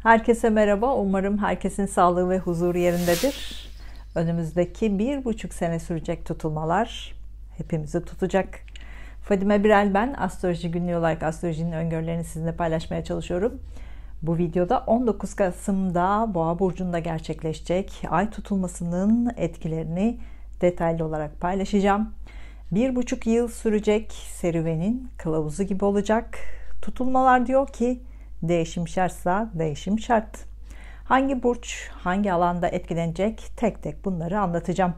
Herkese merhaba. Umarım herkesin sağlığı ve huzuru yerindedir. Önümüzdeki 1,5 sene sürecek tutulmalar hepimizi tutacak. Fadime Birel ben. Astroloji günlüğü olarak astrolojinin öngörülerini sizinle paylaşmaya çalışıyorum. Bu videoda 19 Kasım'da Boğa burcunda gerçekleşecek ay tutulmasının etkilerini detaylı olarak paylaşacağım. 1,5 yıl sürecek serüvenin kılavuzu gibi olacak. Tutulmalar diyor ki değişim şartsa değişim şart. Hangi burç, hangi alanda etkilenecek tek tek bunları anlatacağım.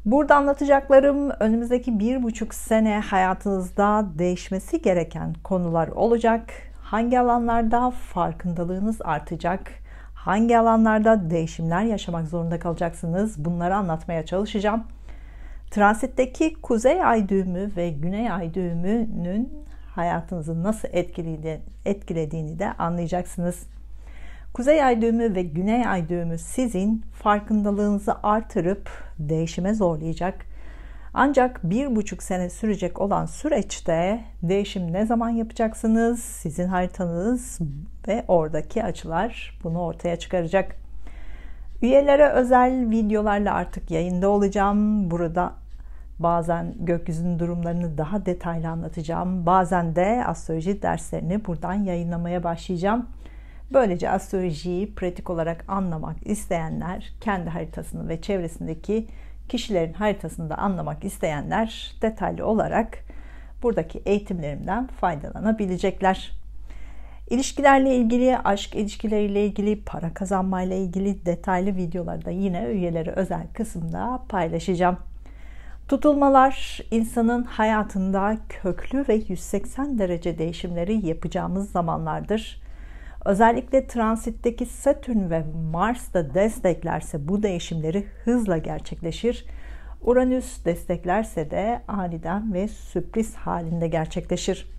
Burada anlatacaklarım önümüzdeki 1,5 sene hayatınızda değişmesi gereken konular olacak. Hangi alanlarda farkındalığınız artacak? Hangi alanlarda değişimler yaşamak zorunda kalacaksınız? Bunları anlatmaya çalışacağım. Transitteki kuzey ay düğümü ve güney ay düğümünün hayatınızı nasıl etkilediğini de anlayacaksınız. Kuzey ay düğümü ve güney ay düğümü sizin farkındalığınızı artırıp değişime zorlayacak. Ancak 1,5 sene sürecek olan süreçte değişim ne zaman yapacaksınız? Sizin haritanız ve oradaki açılar bunu ortaya çıkaracak. Üyelere özel videolarla artık yayında olacağım. Burada bazen gökyüzünün durumlarını daha detaylı anlatacağım. Bazen de astroloji derslerini buradan yayınlamaya başlayacağım. Böylece astrolojiyi pratik olarak anlamak isteyenler, kendi haritasını ve çevresindeki kişilerin haritasını da anlamak isteyenler detaylı olarak buradaki eğitimlerimden faydalanabilecekler. İlişkilerle ilgili, aşk ilişkileriyle ilgili, para kazanmayla ilgili detaylı videoları da yine üyeleri özel kısımda paylaşacağım. Tutulmalar insanın hayatında köklü ve 180 derece değişimleri yapacağımız zamanlardır. Özellikle transitteki Satürn ve Mars da desteklerse bu değişimleri hızla gerçekleşir. Uranüs desteklerse de aniden ve sürpriz halinde gerçekleşir.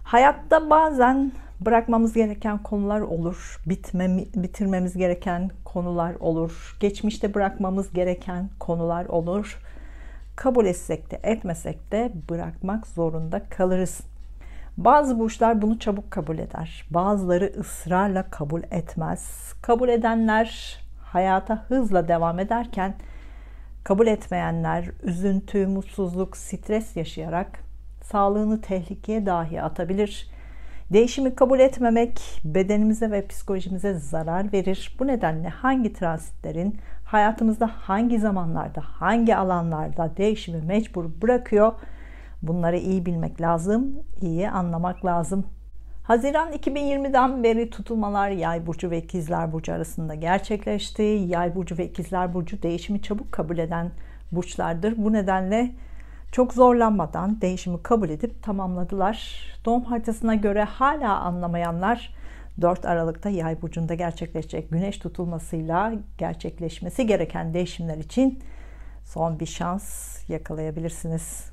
Hayatta bazen bırakmamız gereken konular olur, bitirmemiz gereken konular olur, geçmişte bırakmamız gereken konular olur. Kabul etsek de etmesek de bırakmak zorunda kalırız. Bazı burçlar bunu çabuk kabul eder. Bazıları ısrarla kabul etmez. Kabul edenler hayata hızla devam ederken kabul etmeyenler üzüntü, mutsuzluk, stres yaşayarak sağlığını tehlikeye dahi atabilir. Değişimi kabul etmemek bedenimize ve psikolojimize zarar verir. Bu nedenle hangi transitlerin hayatımızda hangi zamanlarda, hangi alanlarda değişimi mecbur bırakıyor? Bunları iyi bilmek lazım, iyi anlamak lazım. Haziran 2020'den beri tutulmalar Yay burcu ve İkizler burcu arasında gerçekleşti. Yay burcu ve İkizler burcu değişimi çabuk kabul eden burçlardır. Bu nedenle çok zorlanmadan değişimi kabul edip tamamladılar. Doğum haritasına göre hala anlamayanlar 4 Aralık'ta Yay burcunda gerçekleşecek güneş tutulmasıyla gerçekleşmesi gereken değişimler için son bir şans yakalayabilirsiniz.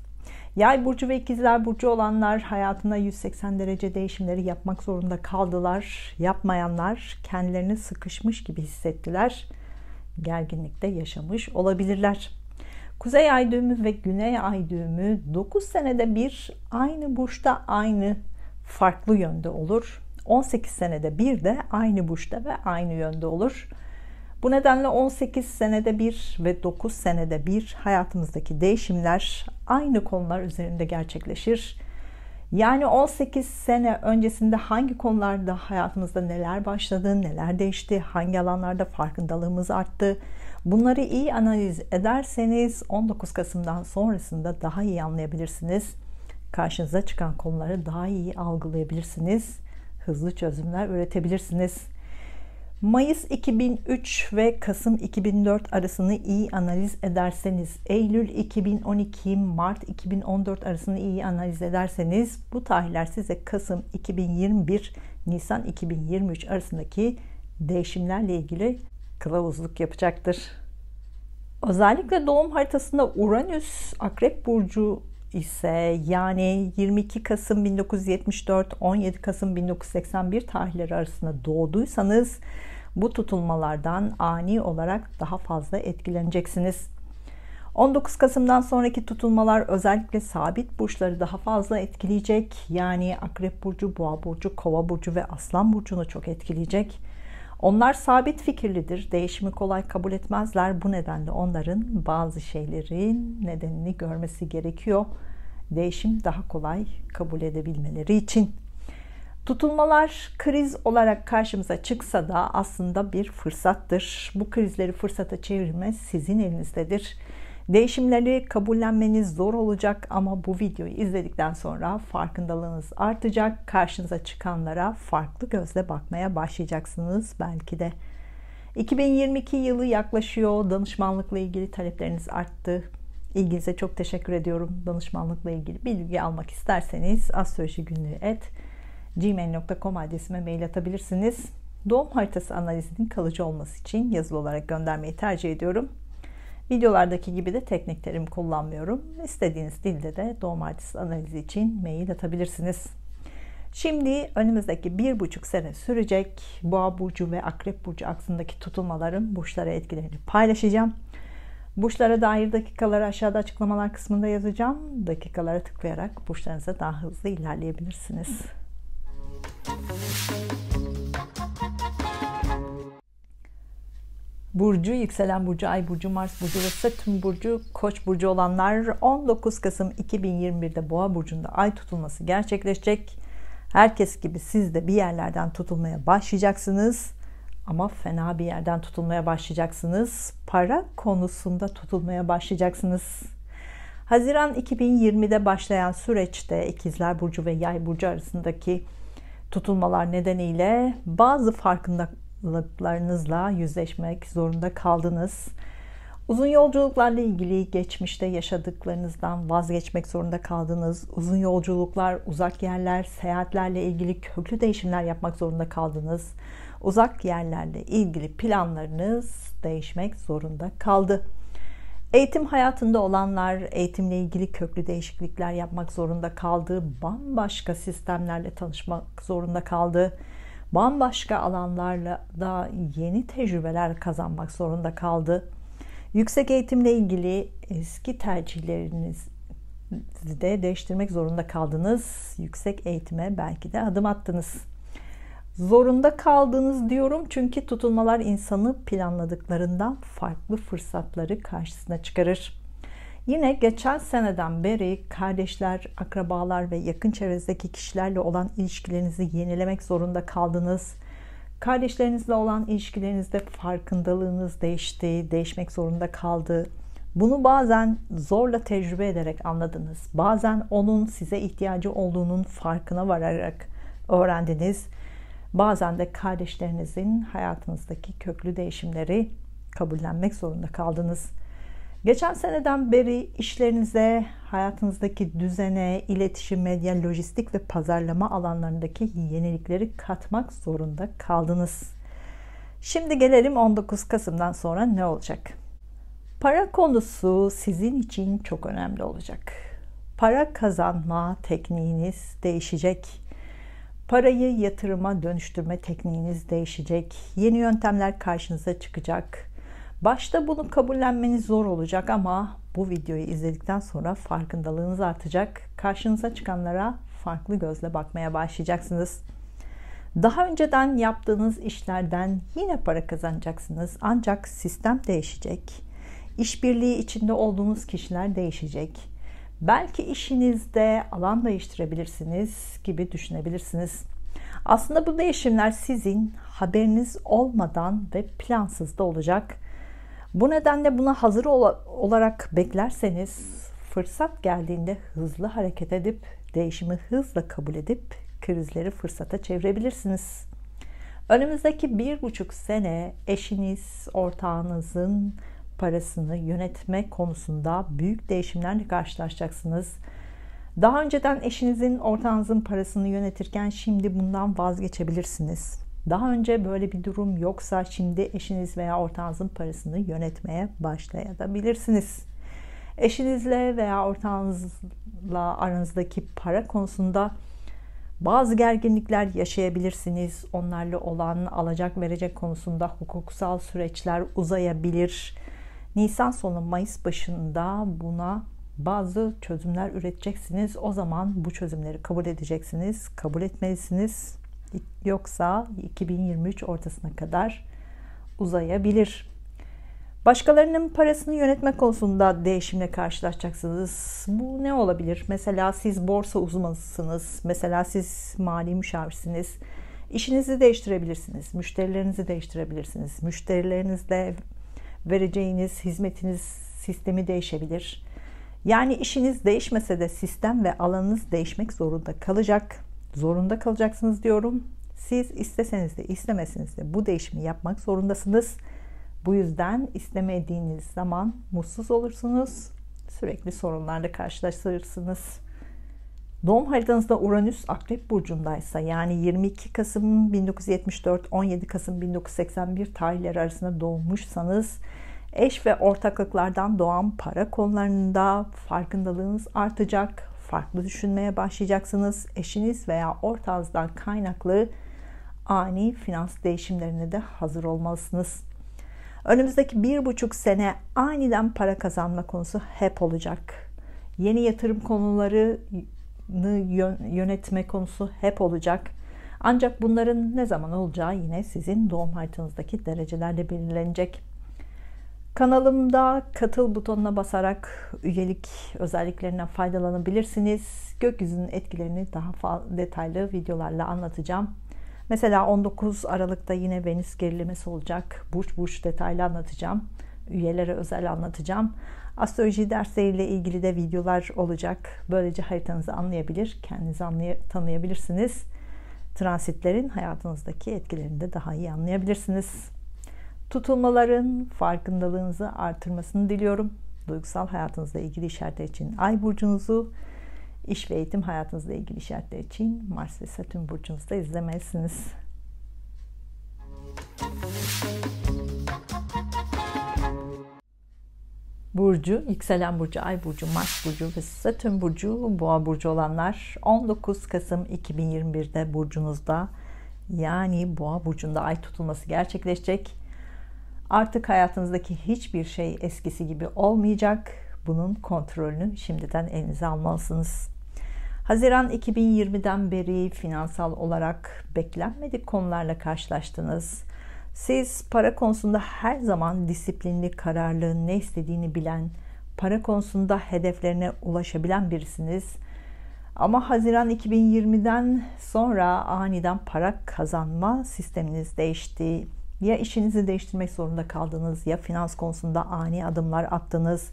Yay burcu ve İkizler burcu olanlar hayatına 180 derece değişimleri yapmak zorunda kaldılar. Yapmayanlar kendilerini sıkışmış gibi hissettiler. Gerginlikte yaşamış olabilirler. Kuzey ay düğümü ve güney ay düğümü 9 senede bir aynı burçta aynı farklı yönde olur. 18 senede bir de aynı burçta ve aynı yönde olur. Bu nedenle 18 senede bir ve 9 senede bir hayatımızdaki değişimler aynı konular üzerinde gerçekleşir. Yani 18 sene öncesinde hangi konularda hayatımızda neler başladı, neler değişti, hangi alanlarda farkındalığımız arttı. Bunları iyi analiz ederseniz 19 Kasım'dan sonrasında daha iyi anlayabilirsiniz. Karşınıza çıkan konuları daha iyi algılayabilirsiniz. Hızlı çözümler üretebilirsiniz. Mayıs 2003 ve Kasım 2004 arasını iyi analiz ederseniz, Eylül 2012, Mart 2014 arasını iyi analiz ederseniz bu tarihler size Kasım 2021, Nisan 2023 arasındaki değişimlerle ilgili kılavuzluk yapacaktır. Özellikle doğum haritasında Uranüs Akrep burcu ise yani 22 Kasım 1974, 17 Kasım 1981 tarihleri arasında doğduysanız bu tutulmalardan ani olarak daha fazla etkileneceksiniz. 19 Kasım'dan sonraki tutulmalar özellikle sabit burçları daha fazla etkileyecek. Yani Akrep Burcu, Boğa Burcu, Kova Burcu ve Aslan Burcu'nu çok etkileyecek. Onlar sabit fikirlidir. Değişimi kolay kabul etmezler. Bu nedenle onların bazı şeylerin nedenini görmesi gerekiyor. Değişim daha kolay kabul edebilmeleri için. Tutulmalar kriz olarak karşımıza çıksa da aslında bir fırsattır. Bu krizleri fırsata çevirme sizin elinizdedir. Değişimleri kabullenmeniz zor olacak ama bu videoyu izledikten sonra farkındalığınız artacak. Karşınıza çıkanlara farklı gözle bakmaya başlayacaksınız belki de. 2022 yılı yaklaşıyor. Danışmanlıkla ilgili talepleriniz arttı. İlginize çok teşekkür ediyorum. Danışmanlıkla ilgili bilgi almak isterseniz astrolojigünlüğü@gmail.com adresime mail atabilirsiniz. Doğum haritası analizinin kalıcı olması için yazılı olarak göndermeyi tercih ediyorum. Videolardaki gibi de teknik terim kullanmıyorum. İstediğiniz dilde de doğum haritası analizi için mail atabilirsiniz. Şimdi önümüzdeki 1,5 sene sürecek Boğa Burcu ve Akrep Burcu aksındaki tutulmaların burçlara etkilerini paylaşacağım. Burçlara dair dakikaları aşağıda açıklamalar kısmında yazacağım. Dakikalara tıklayarak burçlarınıza daha hızlı ilerleyebilirsiniz. Burcu, yükselen burcu, ay burcu, Mars burcu ve Satürn burcu, Koç burcu olanlar 19 Kasım 2021'de Boğa burcunda ay tutulması gerçekleşecek. Herkes gibi siz de bir yerlerden tutulmaya başlayacaksınız. Ama fena bir yerden tutulmaya başlayacaksınız. Para konusunda tutulmaya başlayacaksınız. Haziran 2020'de başlayan süreçte İkizler Burcu ve Yay Burcu arasındaki tutulmalar nedeniyle bazı farkındalıklarınızla yüzleşmek zorunda kaldınız. Uzun yolculuklarla ilgili geçmişte yaşadıklarınızdan vazgeçmek zorunda kaldınız. Uzun yolculuklar, uzak yerler, seyahatlerle ilgili köklü değişimler yapmak zorunda kaldınız. Uzak yerlerle ilgili planlarınız değişmek zorunda kaldı. Eğitim hayatında olanlar eğitimle ilgili köklü değişiklikler yapmak zorunda kaldı. Bambaşka sistemlerle tanışmak zorunda kaldı. Bambaşka alanlarla da yeni tecrübeler kazanmak zorunda kaldı. Yüksek eğitimle ilgili eski tercihlerinizi de değiştirmek zorunda kaldınız. Yüksek eğitime belki de adım attınız. Zorunda kaldınız diyorum çünkü tutulmalar insanı planladıklarından farklı fırsatları karşısına çıkarır. Yine geçen seneden beri kardeşler, akrabalar ve yakın çevrenizdeki kişilerle olan ilişkilerinizi yenilemek zorunda kaldınız. Kardeşlerinizle olan ilişkilerinizde farkındalığınız değişti, değişmek zorunda kaldı. Bunu bazen zorla tecrübe ederek anladınız. Bazen onun size ihtiyacı olduğunun farkına vararak öğrendiniz. Bazen de kardeşlerinizin hayatınızdaki köklü değişimleri kabullenmek zorunda kaldınız. Geçen seneden beri işlerinize, hayatınızdaki düzene, iletişim, medya, lojistik ve pazarlama alanlarındaki yenilikleri katmak zorunda kaldınız. Şimdi gelelim 19 Kasım'dan sonra ne olacak? Para konusu sizin için çok önemli olacak. Para kazanma tekniğiniz değişecek. Parayı yatırıma dönüştürme tekniğiniz değişecek. Yeni yöntemler karşınıza çıkacak. Başta bunu kabullenmeniz zor olacak ama bu videoyu izledikten sonra farkındalığınız artacak. Karşınıza çıkanlara farklı gözle bakmaya başlayacaksınız. Daha önceden yaptığınız işlerden yine para kazanacaksınız. Ancak sistem değişecek. İşbirliği içinde olduğunuz kişiler değişecek. Belki işinizde alan değiştirebilirsiniz gibi düşünebilirsiniz. Aslında bu değişimler sizin haberiniz olmadan ve plansız da olacak. Bu nedenle buna hazır olarak beklerseniz fırsat geldiğinde hızlı hareket edip değişimi hızla kabul edip krizleri fırsata çevirebilirsiniz. Önümüzdeki 1,5 sene eşiniz, ortağınızın parasını yönetme konusunda büyük değişimlerle karşılaşacaksınız. Daha önceden eşinizin, ortağınızın parasını yönetirken şimdi bundan vazgeçebilirsiniz. Daha önce böyle bir durum yoksa şimdi eşiniz veya ortağınızın parasını yönetmeye başlayabilirsiniz. Eşinizle veya ortağınızla aranızdaki para konusunda bazı gerginlikler yaşayabilirsiniz. Onlarla olan alacak verecek konusunda hukuksal süreçler uzayabilir. Nisan sonu Mayıs başında buna bazı çözümler üreteceksiniz. O zaman bu çözümleri kabul edeceksiniz, kabul etmelisiniz. Yoksa 2023 ortasına kadar uzayabilir. Başkalarının parasını yönetme konusunda değişimle karşılaşacaksınız. Bu ne olabilir? Mesela siz borsa uzmanısınız. Mesela siz mali müşavirsiniz. İşinizi değiştirebilirsiniz. Müşterilerinizi değiştirebilirsiniz. Müşterilerinizle vereceğiniz hizmetiniz sistemi değişebilir. Yani işiniz değişmese de sistem ve alanınız değişmek zorunda kalacak. Zorunda kalacaksınız diyorum. Siz isteseniz de istemeseniz de bu değişimi yapmak zorundasınız. Bu yüzden istemediğiniz zaman mutsuz olursunuz. Sürekli sorunlarla karşılaşırsınız. Doğum haritanızda Uranüs Akrep Burcu'ndaysa, yani 22 Kasım 1974, 17 Kasım 1981 tarihleri arasında doğmuşsanız, eş ve ortaklıklardan doğan para konularında farkındalığınız artacak. Farklı düşünmeye başlayacaksınız. Eşiniz veya ortağınızdan kaynaklı ani finans değişimlerine de hazır olmalısınız. Önümüzdeki 1,5 sene aniden para kazanma konusu hep olacak. Yeni yatırım konularını yönetme konusu hep olacak. Ancak bunların ne zaman olacağı yine sizin doğum haritanızdaki derecelerle belirlenecek. Kanalımda katıl butonuna basarak üyelik özelliklerinden faydalanabilirsiniz. Gökyüzünün etkilerini daha detaylı videolarla anlatacağım. Mesela 19 Aralık'ta yine Venüs gerilemesi olacak. Burç detaylı anlatacağım. Üyelere özel anlatacağım. Astroloji dersleriyle ilgili de videolar olacak. Böylece haritanızı anlayabilir, kendinizi tanıyabilirsiniz. Transitlerin hayatınızdaki etkilerini de daha iyi anlayabilirsiniz. Tutulmaların farkındalığınızı artırmasını diliyorum. Duygusal hayatınızla ilgili işaretler için Ay burcunuzu, İş ve eğitim hayatınızla ilgili işaretler için Mars ve Satürn burcunuzda izlemelisiniz. Burcu, yükselen burcu, ay burcu, Mars burcu ve Satürn burcu, boğa burcu olanlar 19 Kasım 2021'de burcunuzda, yani boğa burcunda ay tutulması gerçekleşecek. Artık hayatınızdaki hiçbir şey eskisi gibi olmayacak. Bunun kontrolünü şimdiden elinize almalısınız. Haziran 2020'den beri finansal olarak beklenmedik konularla karşılaştınız. Siz para konusunda her zaman disiplinli, kararlı, ne istediğini bilen, para konusunda hedeflerine ulaşabilen birisiniz. Ama Haziran 2020'den sonra aniden para kazanma sisteminiz değişti. Ya işinizi değiştirmek zorunda kaldınız, ya finans konusunda ani adımlar attınız.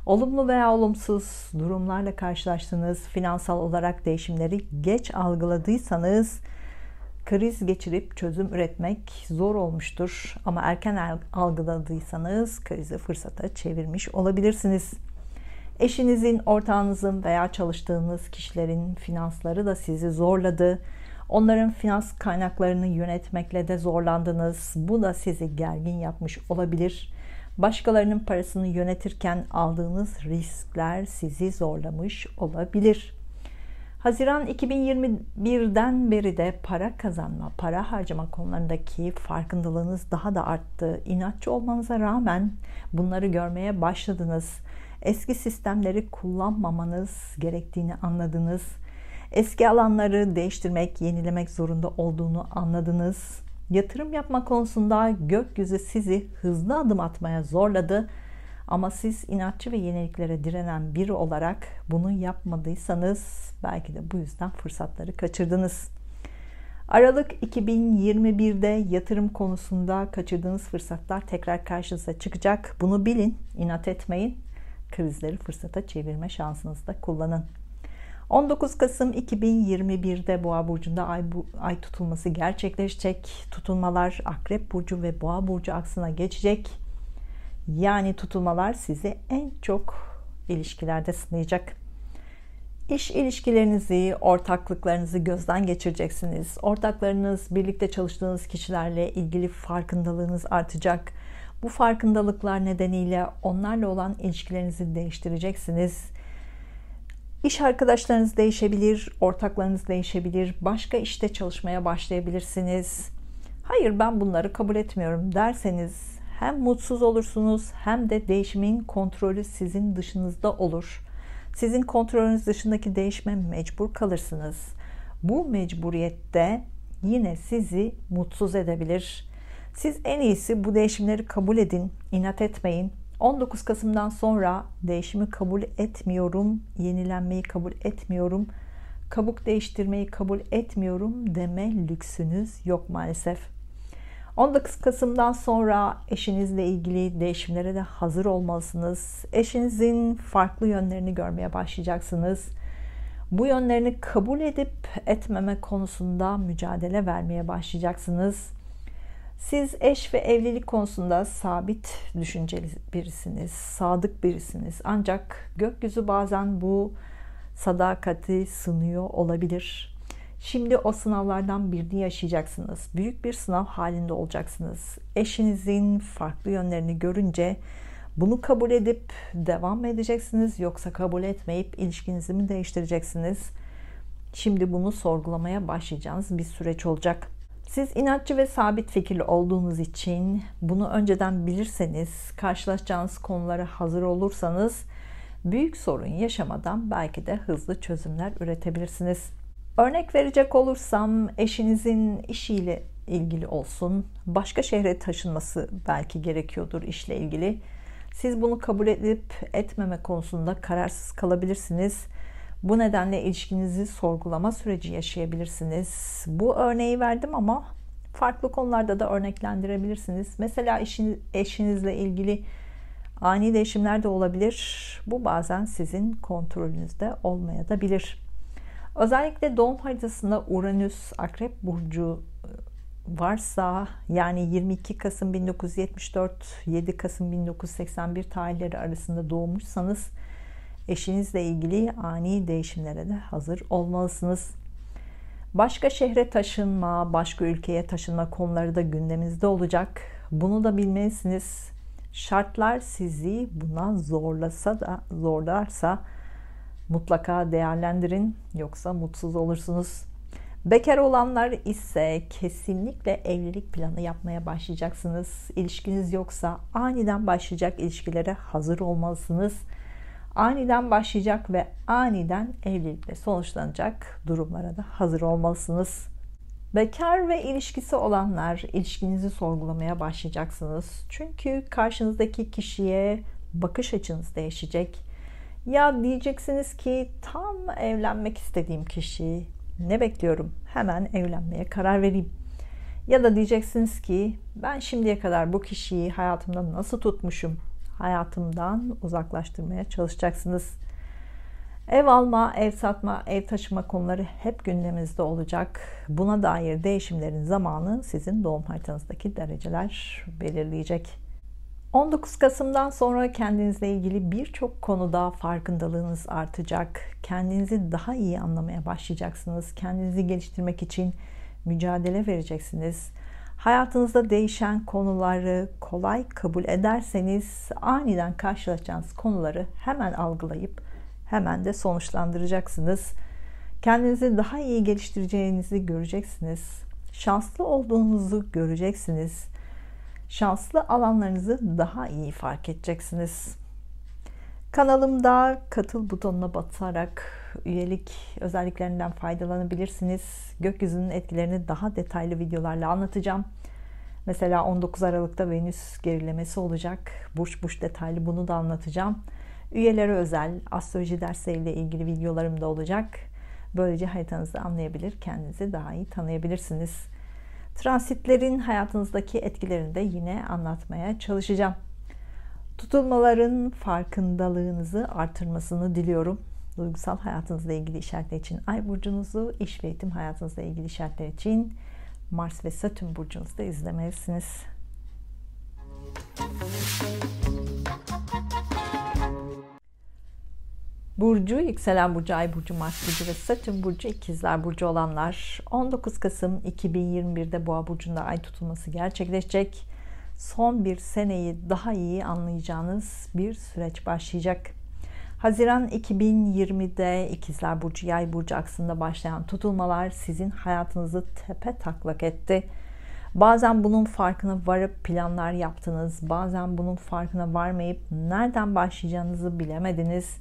Olumlu veya olumsuz durumlarla karşılaştınız. Finansal olarak değişimleri geç algıladıysanız kriz geçirip çözüm üretmek zor olmuştur. Ama erken algıladıysanız krizi fırsata çevirmiş olabilirsiniz. Eşinizin, ortağınızın veya çalıştığınız kişilerin finansları da sizi zorladı. Onların finans kaynaklarını yönetmekle de zorlandınız. Bu da sizi gergin yapmış olabilir. Başkalarının parasını yönetirken aldığınız riskler sizi zorlamış olabilir. Haziran 2021'den beri de para kazanma, para harcama konularındaki farkındalığınız daha da arttı. İnatçı olmanıza rağmen bunları görmeye başladınız. Eski sistemleri kullanmamanız gerektiğini anladınız. Eski alanları değiştirmek, yenilemek zorunda olduğunu anladınız. Yatırım yapma konusunda gökyüzü sizi hızlı adım atmaya zorladı. Ama siz inatçı ve yeniliklere direnen biri olarak bunu yapmadıysanız belki de bu yüzden fırsatları kaçırdınız. Aralık 2021'de yatırım konusunda kaçırdığınız fırsatlar tekrar karşınıza çıkacak. Bunu bilin, inat etmeyin. Krizleri fırsata çevirme şansınızı da kullanın. 19 Kasım 2021'de Boğa burcunda ay tutulması gerçekleşecek. Tutulmalar Akrep burcu ve Boğa burcu aksına geçecek. Yani tutulmalar sizi en çok ilişkilerde sınayacak. İş ilişkilerinizi, ortaklıklarınızı gözden geçireceksiniz. Ortaklarınız, birlikte çalıştığınız kişilerle ilgili farkındalığınız artacak. Bu farkındalıklar nedeniyle onlarla olan ilişkilerinizi değiştireceksiniz. İş arkadaşlarınız değişebilir, ortaklarınız değişebilir, başka işte çalışmaya başlayabilirsiniz. Hayır, ben bunları kabul etmiyorum derseniz hem mutsuz olursunuz hem de değişimin kontrolü sizin dışınızda olur. Sizin kontrolünüz dışındaki değişime mecbur kalırsınız. Bu mecburiyette yine sizi mutsuz edebilir. Siz en iyisi bu değişimleri kabul edin, inat etmeyin. 19 Kasım'dan sonra değişimi kabul etmiyorum, yenilenmeyi kabul etmiyorum, kabuk değiştirmeyi kabul etmiyorum deme lüksünüz yok maalesef. 19 Kasım'dan sonra eşinizle ilgili değişimlere de hazır olmalısınız. Eşinizin farklı yönlerini görmeye başlayacaksınız. Bu yönlerini kabul edip etmeme konusunda mücadele vermeye başlayacaksınız. Siz eş ve evlilik konusunda sabit düşünceli birisiniz, sadık birisiniz. Ancak gökyüzü bazen bu sadakati sınıyor olabilir. Şimdi o sınavlardan birini yaşayacaksınız. Büyük bir sınav halinde olacaksınız. Eşinizin farklı yönlerini görünce bunu kabul edip devam mı edeceksiniz yoksa kabul etmeyip ilişkinizi mi değiştireceksiniz? Şimdi bunu sorgulamaya başlayacağınız bir süreç olacak. Siz inatçı ve sabit fikirli olduğunuz için bunu önceden bilirseniz, karşılaşacağınız konulara hazır olursanız büyük sorun yaşamadan belki de hızlı çözümler üretebilirsiniz. Örnek verecek olursam eşinizin işiyle ilgili olsun, başka şehre taşınması belki gerekiyordur işle ilgili. Siz bunu kabul edip etmeme konusunda kararsız kalabilirsiniz. Bu nedenle ilişkinizi sorgulama süreci yaşayabilirsiniz. Bu örneği verdim ama farklı konularda da örneklendirebilirsiniz. Mesela eşinizle ilgili ani değişimler de olabilir. Bu bazen sizin kontrolünüzde olmayabilir. Özellikle doğum haritasında Uranüs Akrep Burcu varsa, yani 22 Kasım 1974, 7 Kasım 1981 tarihleri arasında doğmuşsanız eşinizle ilgili ani değişimlere de hazır olmalısınız. Başka şehre taşınma, başka ülkeye taşınma konuları da gündeminizde olacak. Bunu da bilmelisiniz. Şartlar sizi buna zorlarsa mutlaka değerlendirin, yoksa mutsuz olursunuz. Bekar olanlar ise kesinlikle evlilik planı yapmaya başlayacaksınız. İlişkiniz yoksa aniden başlayacak ilişkilere hazır olmalısınız. Aniden başlayacak ve aniden evlilikle sonuçlanacak durumlara da hazır olmalısınız. Bekar ve ilişkisi olanlar, ilişkinizi sorgulamaya başlayacaksınız. Çünkü karşınızdaki kişiye bakış açınız değişecek. Ya diyeceksiniz ki tam evlenmek istediğim kişi, ne bekliyorum? Hemen evlenmeye karar vereyim. Ya da diyeceksiniz ki ben şimdiye kadar bu kişiyi hayatımda nasıl tutmuşum? Hayatımdan uzaklaştırmaya çalışacaksınız. Ev alma, ev satma, ev taşıma konuları hep gündeminizde olacak. Buna dair değişimlerin zamanı sizin doğum haritanızdaki dereceler belirleyecek. 19 Kasım'dan sonra kendinizle ilgili birçok konuda farkındalığınız artacak. Kendinizi daha iyi anlamaya başlayacaksınız. Kendinizi geliştirmek için mücadele vereceksiniz. Hayatınızda değişen konuları kolay kabul ederseniz aniden karşılaşacağınız konuları hemen algılayıp hemen de sonuçlandıracaksınız. Kendinizi daha iyi geliştireceğinizi göreceksiniz. Şanslı olduğunuzu göreceksiniz. Şanslı alanlarınızı daha iyi fark edeceksiniz. Kanalımda katıl butonuna basarak üyelik özelliklerinden faydalanabilirsiniz. Gökyüzünün etkilerini daha detaylı videolarla anlatacağım. Mesela 19 Aralık'ta Venüs gerilemesi olacak. Burç burç detaylı bunu da anlatacağım. Üyelere özel astroloji dersleriyle ilgili videolarım da olacak. Böylece haritanızı anlayabilir, kendinizi daha iyi tanıyabilirsiniz. Transitlerin hayatınızdaki etkilerini de yine anlatmaya çalışacağım. Tutulmaların farkındalığınızı artırmasını diliyorum. Duygusal hayatınızla ilgili işaretler için Ay burcunuzu, iş ve eğitim hayatınızla ilgili işaretler için Mars ve Satürn burcunuzu da izlemelisiniz. Burcu, yükselen burcu, ay burcu, Mars burcu ve Satürn burcu, ikizler burcu olanlar 19 Kasım 2021'de Boğa burcunda ay tutulması gerçekleşecek. Son bir seneyi daha iyi anlayacağınız bir süreç başlayacak. Haziran 2020'de ikizler burcu, yay burcu aksında başlayan tutulmalar sizin hayatınızı tepe taklak etti. Bazen bunun farkına varıp planlar yaptınız. Bazen bunun farkına varmayıp nereden başlayacağınızı bilemediniz.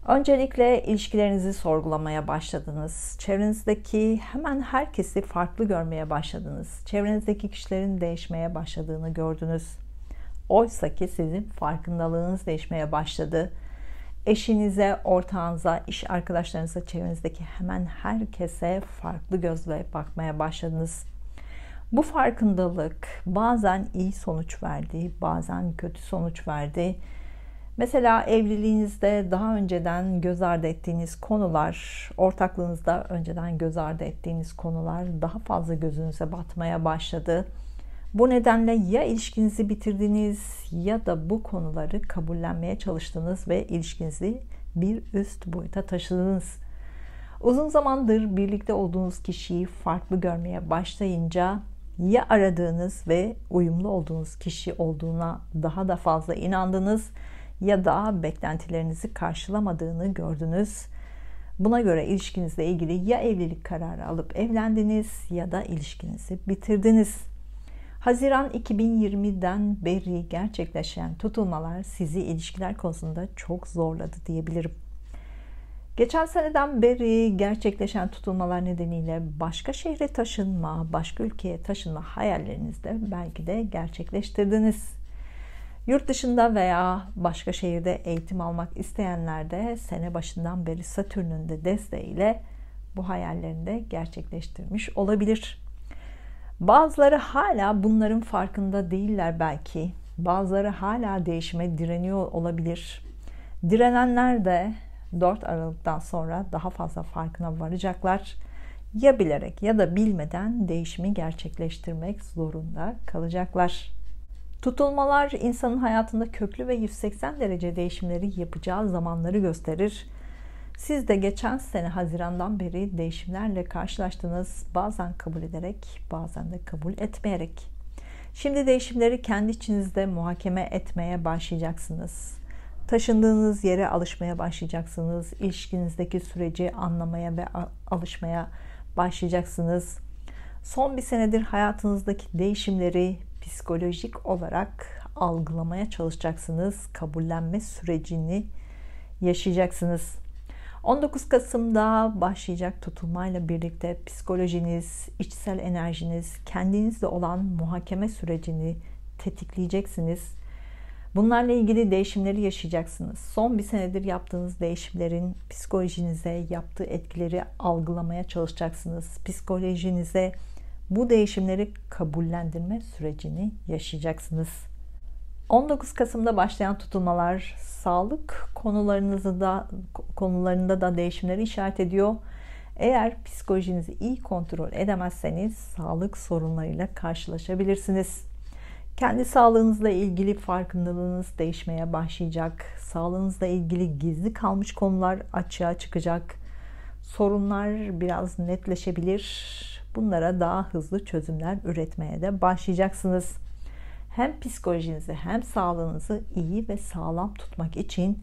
Öncelikle ilişkilerinizi sorgulamaya başladınız. Çevrenizdeki hemen herkesi farklı görmeye başladınız. Çevrenizdeki kişilerin değişmeye başladığını gördünüz. Oysa ki sizin farkındalığınız değişmeye başladı. Eşinize, ortağınıza, iş arkadaşlarınıza, çevrenizdeki hemen herkese farklı gözle bakmaya başladınız. Bu farkındalık bazen iyi sonuç verdi, bazen kötü sonuç verdi. Mesela evliliğinizde daha önceden göz ardı ettiğiniz konular, ortaklığınızda önceden göz ardı ettiğiniz konular daha fazla gözünüze batmaya başladı. Bu nedenle ya ilişkinizi bitirdiniz ya da bu konuları kabullenmeye çalıştınız ve ilişkinizi bir üst boyuta taşıdınız. Uzun zamandır birlikte olduğunuz kişiyi farklı görmeye başlayınca ya aradığınız ve uyumlu olduğunuz kişi olduğuna daha da fazla inandınız ya da beklentilerinizi karşılamadığını gördünüz. Buna göre ilişkinizle ilgili ya evlilik kararı alıp evlendiniz ya da ilişkinizi bitirdiniz. Haziran 2020'den beri gerçekleşen tutulmalar sizi ilişkiler konusunda çok zorladı diyebilirim. Geçen seneden beri gerçekleşen tutulmalar nedeniyle başka şehre taşınma, başka ülkeye taşınma hayallerinizde belki de gerçekleştirdiniz. Yurt dışında veya başka şehirde eğitim almak isteyenler de sene başından beri Satürn'ün de desteğiyle bu hayallerini de gerçekleştirmiş olabilir. Bazıları hala bunların farkında değiller belki. Bazıları hala değişime direniyor olabilir. Direnenler de 4 Aralık'tan sonra daha fazla farkına varacaklar. Ya bilerek ya da bilmeden değişimi gerçekleştirmek zorunda kalacaklar. Tutulmalar insanın hayatında köklü ve 180 derece değişimleri yapacağı zamanları gösterir. Siz de geçen sene Haziran'dan beri değişimlerle karşılaştınız. Bazen kabul ederek, bazen de kabul etmeyerek. Şimdi değişimleri kendi içinizde muhakeme etmeye başlayacaksınız. Taşındığınız yere alışmaya başlayacaksınız. İlişkinizdeki süreci anlamaya ve alışmaya başlayacaksınız. Son bir senedir hayatınızdaki değişimleri psikolojik olarak algılamaya çalışacaksınız. Kabullenme sürecini yaşayacaksınız. 19 Kasım'da başlayacak tutulmayla birlikte psikolojiniz, içsel enerjiniz, kendinizle olan muhakeme sürecini tetikleyeceksiniz. Bunlarla ilgili değişimleri yaşayacaksınız. Son bir senedir yaptığınız değişimlerin psikolojinize yaptığı etkileri algılamaya çalışacaksınız. Psikolojinize bu değişimleri kabullendirme sürecini yaşayacaksınız. 19 Kasım'da başlayan tutulmalar sağlık konularında da değişimleri işaret ediyor. Eğer psikolojinizi iyi kontrol edemezseniz sağlık sorunlarıyla karşılaşabilirsiniz. Kendi sağlığınızla ilgili farkındalığınız değişmeye başlayacak. Sağlığınızla ilgili gizli kalmış konular açığa çıkacak. Sorunlar biraz netleşebilir. Bunlara daha hızlı çözümler üretmeye de başlayacaksınız. Hem psikolojinizi hem sağlığınızı iyi ve sağlam tutmak için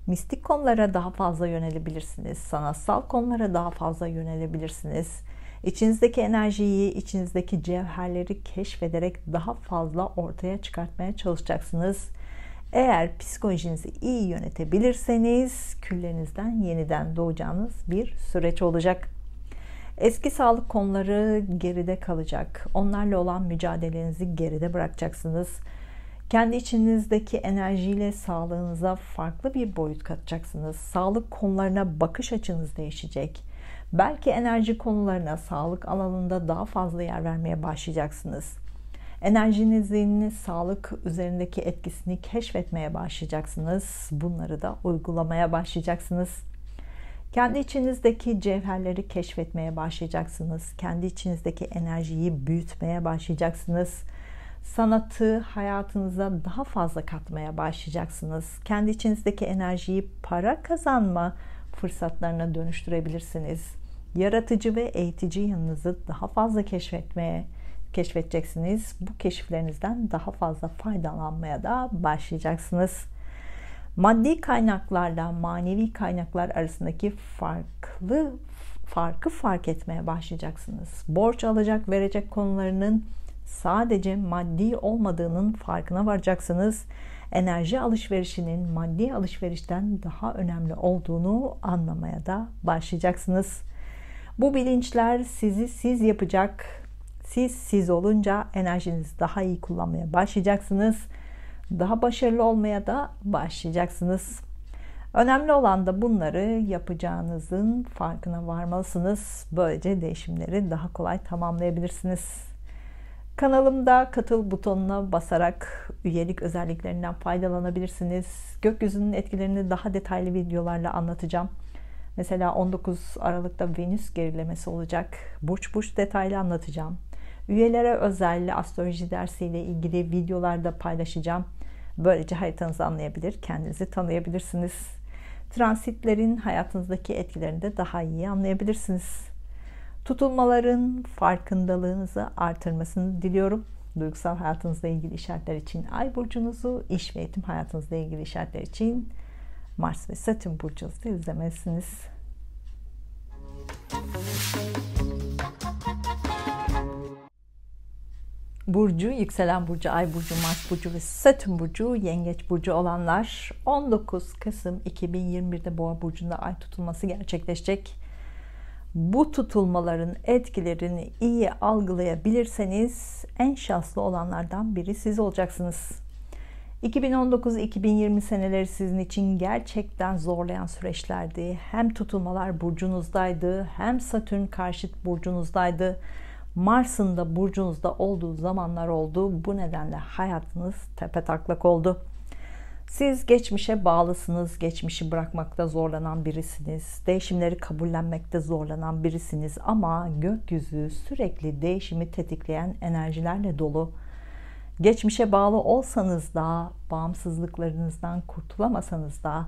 mistik konulara daha fazla yönelebilirsiniz. Sanatsal konulara daha fazla yönelebilirsiniz. İçinizdeki enerjiyi, içinizdeki cevherleri keşfederek daha fazla ortaya çıkartmaya çalışacaksınız. Eğer psikolojinizi iyi yönetebilirseniz küllerinizden yeniden doğacağınız bir süreç olacak. Eski sağlık konuları geride kalacak. Onlarla olan mücadelenizi geride bırakacaksınız. Kendi içinizdeki enerjiyle sağlığınıza farklı bir boyut katacaksınız. Sağlık konularına bakış açınız değişecek. Belki enerji konularına, sağlık alanında daha fazla yer vermeye başlayacaksınız. Enerjinizin sağlık üzerindeki etkisini keşfetmeye başlayacaksınız. Bunları da uygulamaya başlayacaksınız. Kendi içinizdeki cevherleri keşfetmeye başlayacaksınız. Kendi içinizdeki enerjiyi büyütmeye başlayacaksınız. Sanatı hayatınıza daha fazla katmaya başlayacaksınız. Kendi içinizdeki enerjiyi para kazanma fırsatlarına dönüştürebilirsiniz. Yaratıcı ve eğitici yanınızı daha fazla keşfedeceksiniz. Bu keşiflerinizden daha fazla faydalanmaya da başlayacaksınız. Maddi kaynaklarla manevi kaynaklar arasındaki farkı fark etmeye başlayacaksınız. Borç alacak, verecek konularının sadece maddi olmadığının farkına varacaksınız. Enerji alışverişinin maddi alışverişten daha önemli olduğunu anlamaya da başlayacaksınız. Bu bilinçler sizi siz yapacak. Siz olunca enerjinizi daha iyi kullanmaya başlayacaksınız. Daha başarılı olmaya da başlayacaksınız. Önemli olan da bunları yapacağınızın farkına varmalısınız. Böylece değişimleri daha kolay tamamlayabilirsiniz. Kanalımda katıl butonuna basarak üyelik özelliklerinden faydalanabilirsiniz. Gökyüzünün etkilerini daha detaylı videolarla anlatacağım. Mesela 19 Aralık'ta Venüs gerilemesi olacak. Burç detaylı anlatacağım. Üyelere özel astroloji dersiyle ilgili videolarda paylaşacağım. Böylece haritanızı anlayabilir, kendinizi tanıyabilirsiniz. Transitlerin hayatınızdaki etkilerini de daha iyi anlayabilirsiniz. Tutulmaların farkındalığınızı artırmasını diliyorum. Duygusal hayatınızla ilgili işaretler için Ay burcunuzu, iş ve eğitim hayatınızla ilgili işaretler için Mars ve Satürn burcunuzu izlemelisiniz. Burcu, yükselen burcu, Ay burcu, Mars burcu ve Satürn burcu, Yengeç burcu olanlar 19 Kasım 2021'de Boğa burcunda Ay tutulması gerçekleşecek. Bu tutulmaların etkilerini iyi algılayabilirseniz en şanslı olanlardan biri siz olacaksınız. 2019-2020 seneleri sizin için gerçekten zorlayan süreçlerdi. Hem tutulmalar burcunuzdaydı, hem Satürn karşıt burcunuzdaydı. Mars'ın da burcunuzda olduğu zamanlar oldu. Bu nedenle hayatınız tepetaklak oldu. Siz geçmişe bağlısınız, geçmişi bırakmakta zorlanan birisiniz, değişimleri kabullenmekte zorlanan birisiniz ama gökyüzü sürekli değişimi tetikleyen enerjilerle dolu. Geçmişe bağlı olsanız da, bağımsızlıklarınızdan kurtulamasanız da,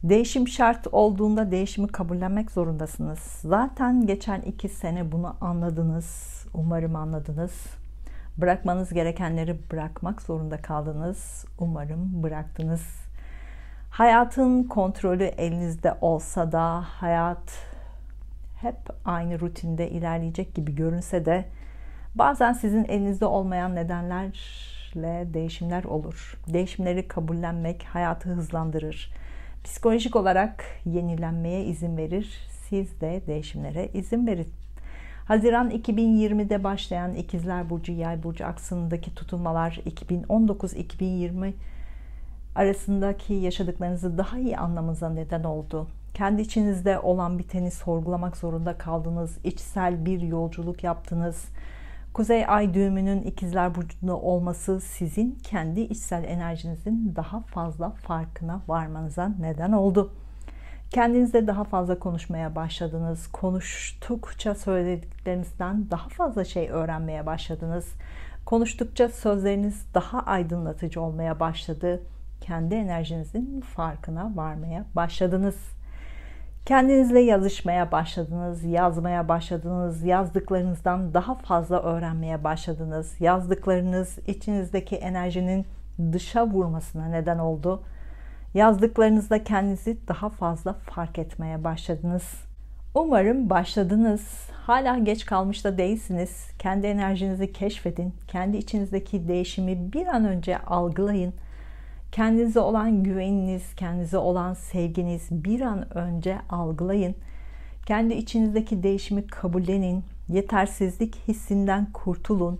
değişim şart olduğunda değişimi kabullenmek zorundasınız. Zaten geçen 2 sene bunu anladınız, umarım anladınız. Bırakmanız gerekenleri bırakmak zorunda kaldınız. Umarım bıraktınız. Hayatın kontrolü elinizde olsa da hayat hep aynı rutinde ilerleyecek gibi görünse de bazen sizin elinizde olmayan nedenlerle değişimler olur. Değişimleri kabullenmek hayatı hızlandırır. Psikolojik olarak yenilenmeye izin verir. Siz de değişimlere izin verin. Haziran 2020'de başlayan İkizler Burcu, Yay Burcu aksındaki tutulmalar 2019-2020 arasındaki yaşadıklarınızı daha iyi anlamanıza neden oldu. Kendi içinizde olan biteni sorgulamak zorunda kaldınız. İçsel bir yolculuk yaptınız. Kuzey Ay düğümünün İkizler Burcu'nda olması sizin kendi içsel enerjinizin daha fazla farkına varmanıza neden oldu. Kendinizle daha fazla konuşmaya başladınız. Konuştukça söylediklerinizden daha fazla şey öğrenmeye başladınız. Konuştukça sözleriniz daha aydınlatıcı olmaya başladı. Kendi enerjinizin farkına varmaya başladınız. Kendinizle yazışmaya başladınız, yazmaya başladınız. Yazdıklarınızdan daha fazla öğrenmeye başladınız. Yazdıklarınız içinizdeki enerjinin dışa vurmasına neden oldu. Yazdıklarınızda kendinizi daha fazla fark etmeye başladınız. Umarım başladınız. Hala geç kalmış da değilsiniz. Kendi enerjinizi keşfedin. Kendi içinizdeki değişimi bir an önce algılayın. Kendinize olan güveniniz, kendinize olan sevginiz bir an önce algılayın. Kendi içinizdeki değişimi kabullenin. Yetersizlik hissinden kurtulun.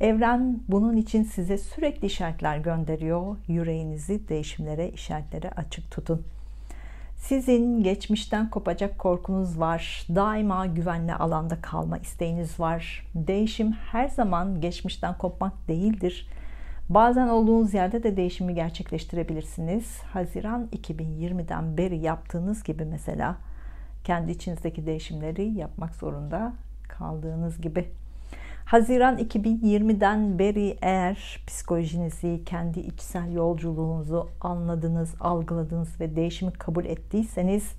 Evren bunun için size sürekli işaretler gönderiyor. Yüreğinizi değişimlere, işaretlere açık tutun. Sizin geçmişten kopacak korkunuz var. Daima güvenli alanda kalma isteğiniz var. Değişim her zaman geçmişten kopmak değildir. Bazen olduğunuz yerde de değişimi gerçekleştirebilirsiniz. Haziran 2020'den beri yaptığınız gibi mesela kendi içinizdeki değişimleri yapmak zorunda kaldığınız gibi. Haziran 2020'den beri eğer psikolojinizi, kendi içsel yolculuğunuzu anladınız, algıladınız ve değişimi kabul ettiyseniz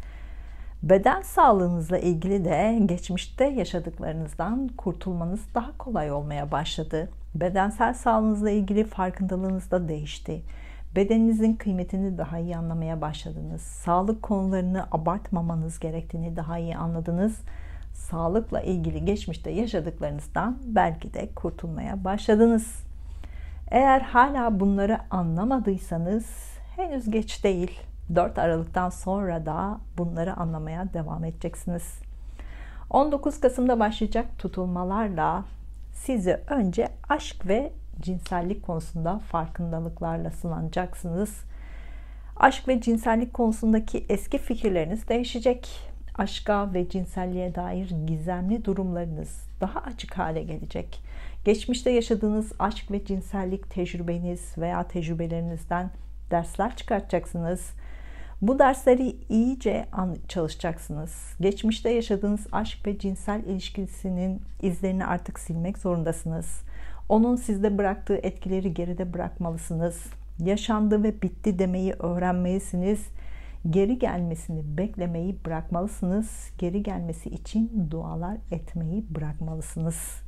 beden sağlığınızla ilgili de geçmişte yaşadıklarınızdan kurtulmanız daha kolay olmaya başladı. Bedensel sağlığınızla ilgili farkındalığınız da değişti. Bedeninizin kıymetini daha iyi anlamaya başladınız. Sağlık konularını abartmamanız gerektiğini daha iyi anladınız. Sağlıkla ilgili geçmişte yaşadıklarınızdan belki de kurtulmaya başladınız. Eğer hala bunları anlamadıysanız henüz geç değil. 4 Aralık'tan sonra da bunları anlamaya devam edeceksiniz. 19 Kasım'da başlayacak tutulmalarla sizi önce aşk ve cinsellik konusunda farkındalıklarla sınanacaksınız. Aşk ve cinsellik konusundaki eski fikirleriniz değişecek. Aşka ve cinselliğe dair gizemli durumlarınız daha açık hale gelecek. Geçmişte yaşadığınız aşk ve cinsellik tecrübeniz veya tecrübelerinizden dersler çıkartacaksınız. Bu dersleri iyice çalışacaksınız. Geçmişte yaşadığınız aşk ve cinsel ilişkisinin izlerini artık silmek zorundasınız. Onun sizde bıraktığı etkileri geride bırakmalısınız. Yaşandı ve bitti demeyi öğrenmelisiniz. Geri gelmesini beklemeyi bırakmalısınız. Geri gelmesi için dualar etmeyi bırakmalısınız.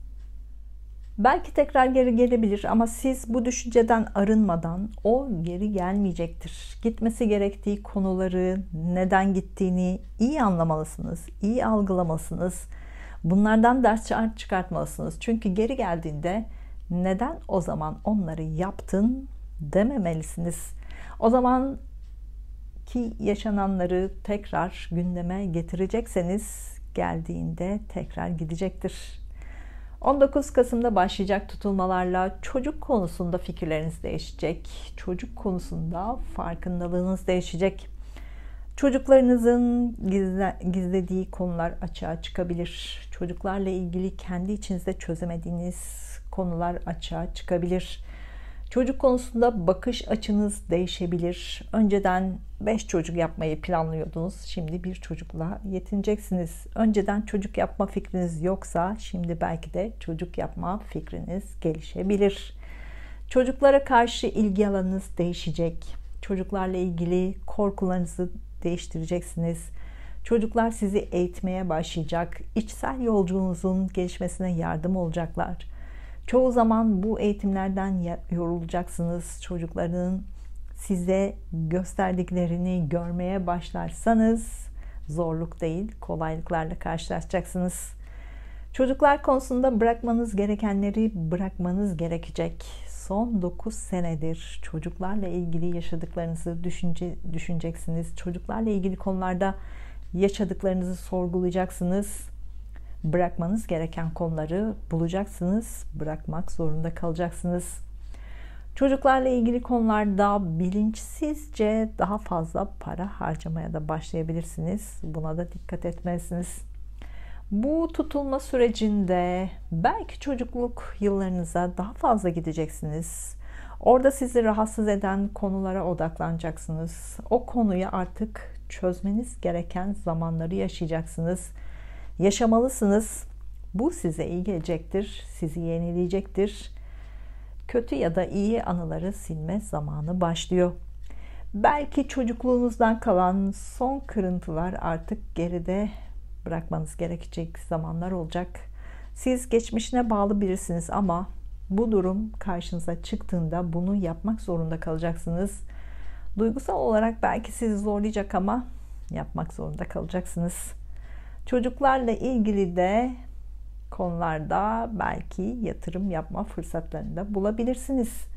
Belki tekrar geri gelebilir ama siz bu düşünceden arınmadan o geri gelmeyecektir. Gitmesi gerektiği konuları, neden gittiğini iyi anlamalısınız, iyi algılamalısınız. Bunlardan ders çıkartmalısınız. Çünkü geri geldiğinde neden o zaman onları yaptın dememelisiniz. O zaman ki yaşananları tekrar gündeme getirecekseniz geldiğinde tekrar gidecektir. 19 Kasım'da başlayacak tutulmalarla çocuk konusunda fikirleriniz değişecek. Çocuk konusunda farkındalığınız değişecek. Çocuklarınızın gizlediği konular açığa çıkabilir. Çocuklarla ilgili kendi içinizde çözemediğiniz konular açığa çıkabilir. Çocuk konusunda bakış açınız değişebilir. Önceden 5 çocuk yapmayı planlıyordunuz. Şimdi bir çocukla yetineceksiniz. Önceden çocuk yapma fikriniz yoksa şimdi belki de çocuk yapma fikriniz gelişebilir. Çocuklara karşı ilgi alanınız değişecek. Çocuklarla ilgili korkularınızı değiştireceksiniz. Çocuklar sizi eğitmeye başlayacak. İçsel yolculuğunuzun gelişmesine yardım olacaklar. Çoğu zaman bu eğitimlerden yorulacaksınız. Çocukların size gösterdiklerini görmeye başlarsanız zorluk değil, kolaylıklarla karşılaşacaksınız. Çocuklar konusunda bırakmanız gerekenleri bırakmanız gerekecek. Son 9 senedir çocuklarla ilgili yaşadıklarınızı düşüneceksiniz. Çocuklarla ilgili konularda yaşadıklarınızı sorgulayacaksınız. Bırakmanız gereken konuları bulacaksınız, bırakmak zorunda kalacaksınız. Çocuklarla ilgili konularda bilinçsizce daha fazla para harcamaya da başlayabilirsiniz. Buna da dikkat etmelisiniz. Bu tutulma sürecinde belki çocukluk yıllarınıza daha fazla gideceksiniz. Orada sizi rahatsız eden konulara odaklanacaksınız. O konuyu artık çözmeniz gereken zamanları yaşayacaksınız. Yaşamalısınız. Bu size iyi gelecektir, sizi yenileyecektir. Kötü ya da iyi anıları silme zamanı başlıyor. Belki çocukluğunuzdan kalan son kırıntılar artık geride bırakmanız gerekecek zamanlar olacak. Siz geçmişine bağlı birisiniz ama bu durum karşınıza çıktığında bunu yapmak zorunda kalacaksınız. Duygusal olarak belki sizi zorlayacak ama yapmak zorunda kalacaksınız. Çocuklarla ilgili de konularda belki yatırım yapma fırsatlarını da bulabilirsiniz.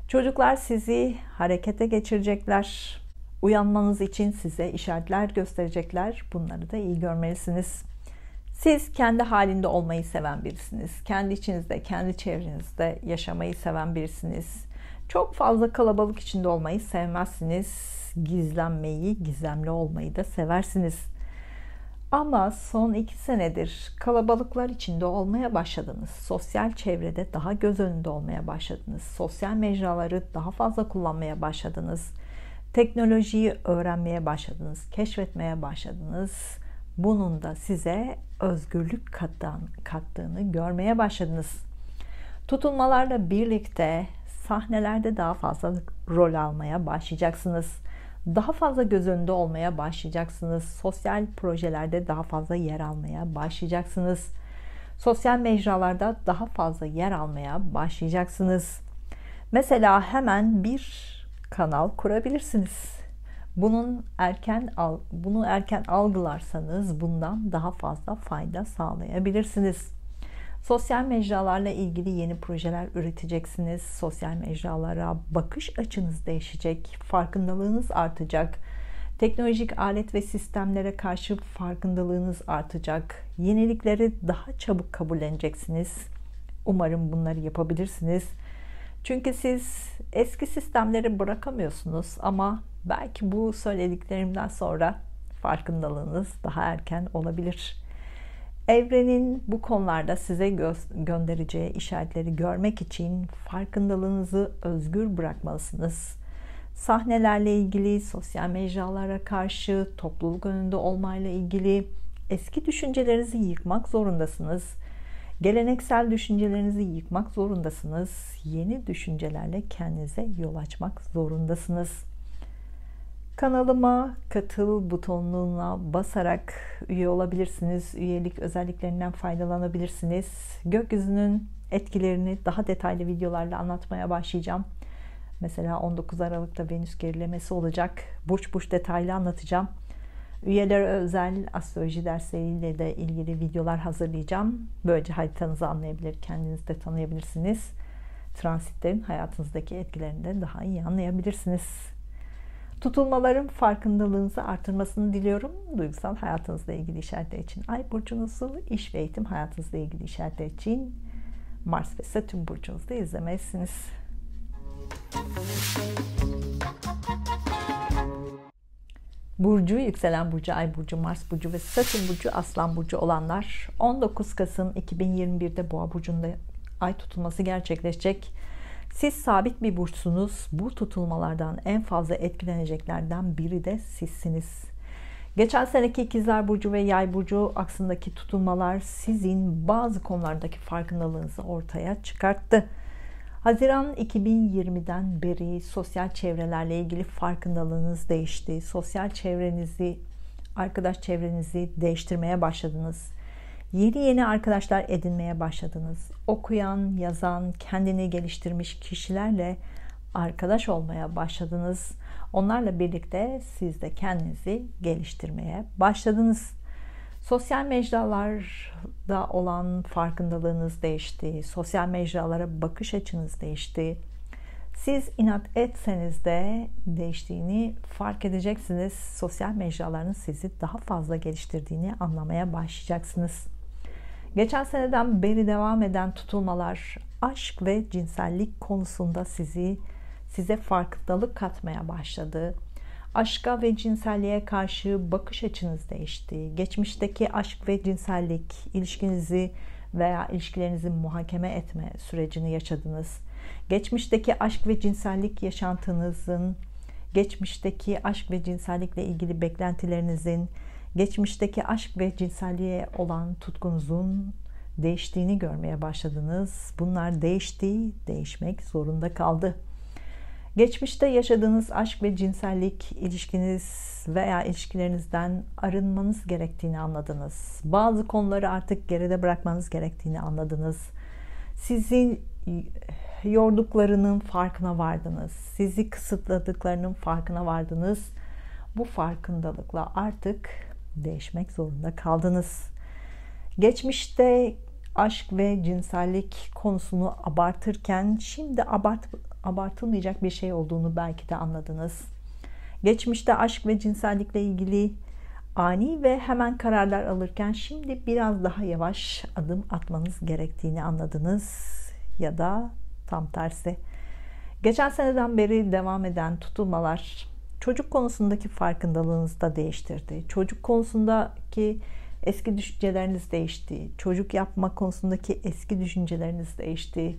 Çocuklar sizi harekete geçirecekler. Uyanmanız için size işaretler gösterecekler. Bunları da iyi görmelisiniz. Siz kendi halinde olmayı seven birisiniz. Kendi içinizde, kendi çevrenizde yaşamayı seven birisiniz. Çok fazla kalabalık içinde olmayı sevmezsiniz. Gizlenmeyi, gizemli olmayı da seversiniz. Ama son 2 senedir kalabalıklar içinde olmaya başladınız. Sosyal çevrede daha göz önünde olmaya başladınız. Sosyal mecraları daha fazla kullanmaya başladınız. Teknolojiyi öğrenmeye başladınız, keşfetmeye başladınız. Bunun da size özgürlük kattığını görmeye başladınız. Tutulmalarla birlikte sahnelerde daha fazla rol almaya başlayacaksınız. Daha fazla göz önünde olmaya başlayacaksınız. Sosyal projelerde daha fazla yer almaya başlayacaksınız. Sosyal mecralarda daha fazla yer almaya başlayacaksınız. Mesela hemen bir kanal kurabilirsiniz. Bunu erken algılarsanız bundan daha fazla fayda sağlayabilirsiniz. Sosyal mecralarla ilgili yeni projeler üreteceksiniz. Sosyal mecralara bakış açınız değişecek, farkındalığınız artacak. Teknolojik alet ve sistemlere karşı farkındalığınız artacak. Yenilikleri daha çabuk kabulleneceksiniz. Umarım bunları yapabilirsiniz. Çünkü siz eski sistemleri bırakamıyorsunuz ama belki bu söylediklerimden sonra farkındalığınız daha erken olabilir. Evrenin bu konularda size göndereceği işaretleri görmek için farkındalığınızı özgür bırakmalısınız. Sahnelerle ilgili, sosyal mecralara karşı, topluluk önünde olmayla ilgili eski düşüncelerinizi yıkmak zorundasınız. Geleneksel düşüncelerinizi yıkmak zorundasınız. Yeni düşüncelerle kendinize yol açmak zorundasınız. Kanalıma katıl butonuna basarak üye olabilirsiniz. Üyelik özelliklerinden faydalanabilirsiniz. Gökyüzünün etkilerini daha detaylı videolarla anlatmaya başlayacağım. Mesela 19 Aralık'ta Venüs gerilemesi olacak. Burç burç detaylı anlatacağım. Üyelere özel astroloji dersleriyle de ilgili videolar hazırlayacağım. Böylece haritanızı anlayabilir, kendinizi de tanıyabilirsiniz. Transitlerin hayatınızdaki etkilerini de daha iyi anlayabilirsiniz. Tutulmaların farkındalığınızı artırmasını diliyorum. Duygusal hayatınızla ilgili işaretler için Ay burcunuzu, iş ve eğitim hayatınızla ilgili işaretler için Mars ve Satürn burcunuzda izlemelisiniz. Burcu, yükselen burcu, ay burcu, Mars burcu ve Satürn burcu, Aslan burcu olanlar 19 Kasım 2021'de Boğa burcunda ay tutulması gerçekleşecek. Siz sabit bir burçsunuz. Bu tutulmalardan en fazla etkileneceklerden biri de sizsiniz. Geçen seneki İkizler burcu ve Yay burcu aksındaki tutulmalar sizin bazı konulardaki farkındalığınızı ortaya çıkarttı. Haziran 2020'den beri sosyal çevrelerle ilgili farkındalığınız değişti. Sosyal çevrenizi, arkadaş çevrenizi değiştirmeye başladınız. Yeni arkadaşlar edinmeye başladınız. Okuyan, yazan, kendini geliştirmiş kişilerle arkadaş olmaya başladınız. Onlarla birlikte siz de kendinizi geliştirmeye başladınız. Sosyal mecralarda olan farkındalığınız değişti. Sosyal mecralara bakış açınız değişti. Siz inat etseniz de değiştiğini fark edeceksiniz. Sosyal mecraların sizi daha fazla geliştirdiğini anlamaya başlayacaksınız. Geçen seneden beri devam eden tutulmalar aşk ve cinsellik konusunda size farkındalık katmaya başladı. Aşka ve cinselliğe karşı bakış açınız değişti. Geçmişteki aşk ve cinsellik ilişkinizi veya ilişkilerinizi muhakeme etme sürecini yaşadınız. Geçmişteki aşk ve cinsellik yaşantınızın, geçmişteki aşk ve cinsellikle ilgili beklentilerinizin, geçmişteki aşk ve cinselliğe olan tutkunuzun değiştiğini görmeye başladınız. Bunlar değişti, değişmek zorunda kaldı. Geçmişte yaşadığınız aşk ve cinsellik ilişkiniz veya ilişkilerinizden arınmanız gerektiğini anladınız. Bazı konuları artık geride bırakmanız gerektiğini anladınız. Sizin yorduklarının farkına vardınız. Sizi kısıtladıklarının farkına vardınız. Bu farkındalıkla artık değişmek zorunda kaldınız. Geçmişte aşk ve cinsellik konusunu abartırken şimdi abartılmayacak bir şey olduğunu belki de anladınız. Geçmişte aşk ve cinsellikle ilgili ani ve hemen kararlar alırken şimdi biraz daha yavaş adım atmanız gerektiğini anladınız ya da tam tersi. Geçen seneden beri devam eden tutulmalar çocuk konusundaki farkındalığınızı da değiştirdi. Çocuk konusundaki eski düşünceleriniz değişti. Çocuk yapma konusundaki eski düşünceleriniz değişti.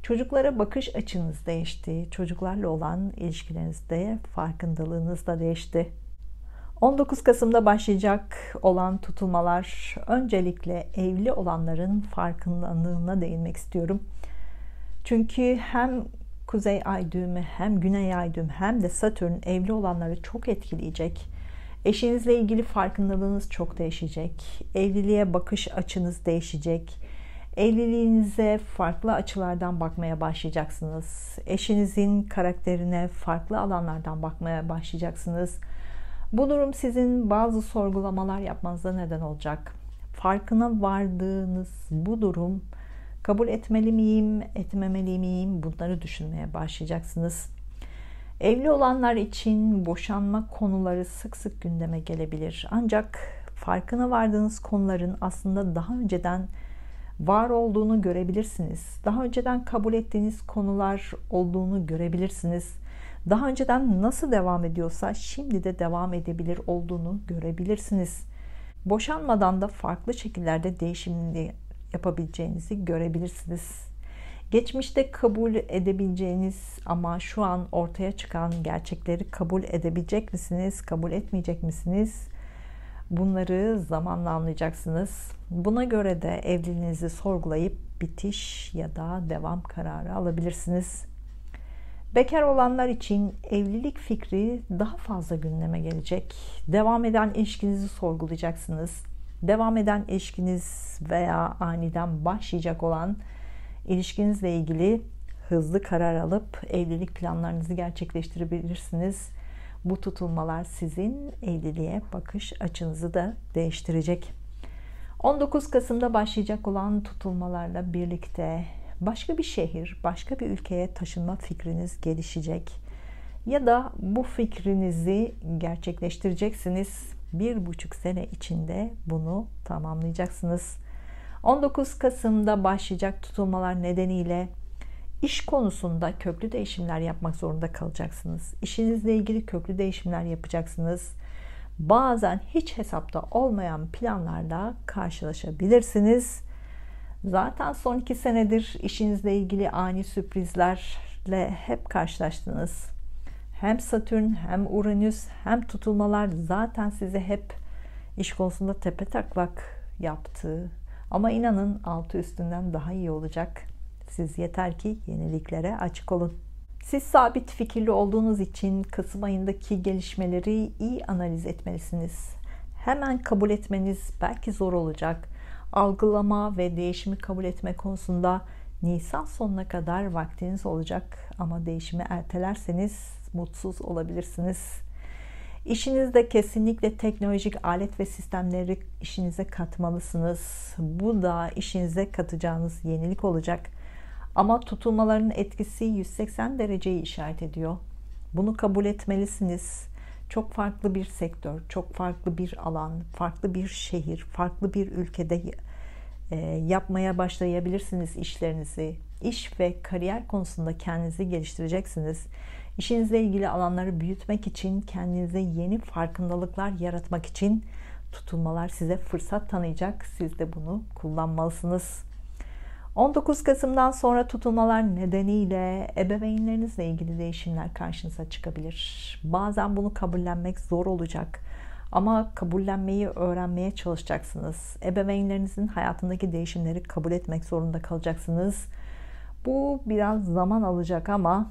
Çocuklara bakış açınız değişti. Çocuklarla olan ilişkilerinizde farkındalığınız da değişti. 19 Kasım'da başlayacak olan tutulmalar öncelikle evli olanların farkındalığına değinmek istiyorum. Çünkü hem Kuzey Ay düğümü hem Güney Ay düğümü hem de Satürn evli olanları çok etkileyecek. Eşinizle ilgili farkındalığınız çok değişecek. Evliliğe bakış açınız değişecek. Evliliğinize farklı açılardan bakmaya başlayacaksınız. Eşinizin karakterine farklı alanlardan bakmaya başlayacaksınız. Bu durum sizin bazı sorgulamalar yapmanıza neden olacak. Farkına vardığınız bu durum, kabul etmeli miyim, etmemeli miyim, bunları düşünmeye başlayacaksınız. Evli olanlar için boşanma konuları sık sık gündeme gelebilir. Ancak farkına vardığınız konuların aslında daha önceden var olduğunu görebilirsiniz. Daha önceden kabul ettiğiniz konular olduğunu görebilirsiniz. Daha önceden nasıl devam ediyorsa şimdi de devam edebilir olduğunu görebilirsiniz. Boşanmadan da farklı şekillerde değişimini yapabileceğinizi görebilirsiniz. Geçmişte kabul edebileceğiniz ama şu an ortaya çıkan gerçekleri kabul edebilecek misiniz, kabul etmeyecek misiniz? Bunları zamanla anlayacaksınız. Buna göre de evliliğinizi sorgulayıp bitiş ya da devam kararı alabilirsiniz. Bekar olanlar için evlilik fikri daha fazla gündeme gelecek. Devam eden ilişkinizi sorgulayacaksınız. Devam eden ilişkiniz veya aniden başlayacak olan ilişkinizle ilgili hızlı karar alıp evlilik planlarınızı gerçekleştirebilirsiniz. Bu tutulmalar sizin evliliğe bakış açınızı da değiştirecek. 19 Kasım'da başlayacak olan tutulmalarla birlikte başka bir şehir, başka bir ülkeye taşınma fikriniz gelişecek. Ya da bu fikrinizi gerçekleştireceksiniz. 1,5 sene içinde bunu tamamlayacaksınız. 19 Kasım'da başlayacak tutulmalar nedeniyle İş konusunda köklü değişimler yapmak zorunda kalacaksınız. İşinizle ilgili köklü değişimler yapacaksınız. Bazen hiç hesapta olmayan planlarla karşılaşabilirsiniz. Zaten son 2 senedir işinizle ilgili ani sürprizlerle hep karşılaştınız. Hem Satürn hem Uranüs hem tutulmalar zaten sizi hep iş konusunda tepetaklak yaptı. Ama inanın altı üstünden daha iyi olacak. Siz yeter ki yeniliklere açık olun. Siz sabit fikirli olduğunuz için Kasım ayındaki gelişmeleri iyi analiz etmelisiniz. Hemen kabul etmeniz belki zor olacak. Algılama ve değişimi kabul etme konusunda Nisan sonuna kadar vaktiniz olacak ama değişimi ertelerseniz mutsuz olabilirsiniz. İşinizde kesinlikle teknolojik alet ve sistemleri işinize katmalısınız. Bu da işinize katacağınız yenilik olacak. Ama tutulmaların etkisi 180 dereceyi işaret ediyor. Bunu kabul etmelisiniz. Çok farklı bir sektör, çok farklı bir alan, farklı bir şehir, farklı bir ülkede yapmaya başlayabilirsiniz işlerinizi. İş ve kariyer konusunda kendinizi geliştireceksiniz. İşinizle ilgili alanları büyütmek için, kendinize yeni farkındalıklar yaratmak için tutulmalar size fırsat tanıyacak. Siz de bunu kullanmalısınız. 19 Kasım'dan sonra tutulmalar nedeniyle ebeveynlerinizle ilgili değişimler karşınıza çıkabilir. Bazen bunu kabullenmek zor olacak. Ama kabullenmeyi öğrenmeye çalışacaksınız. Ebeveynlerinizin hayatındaki değişimleri kabul etmek zorunda kalacaksınız. Bu biraz zaman alacak ama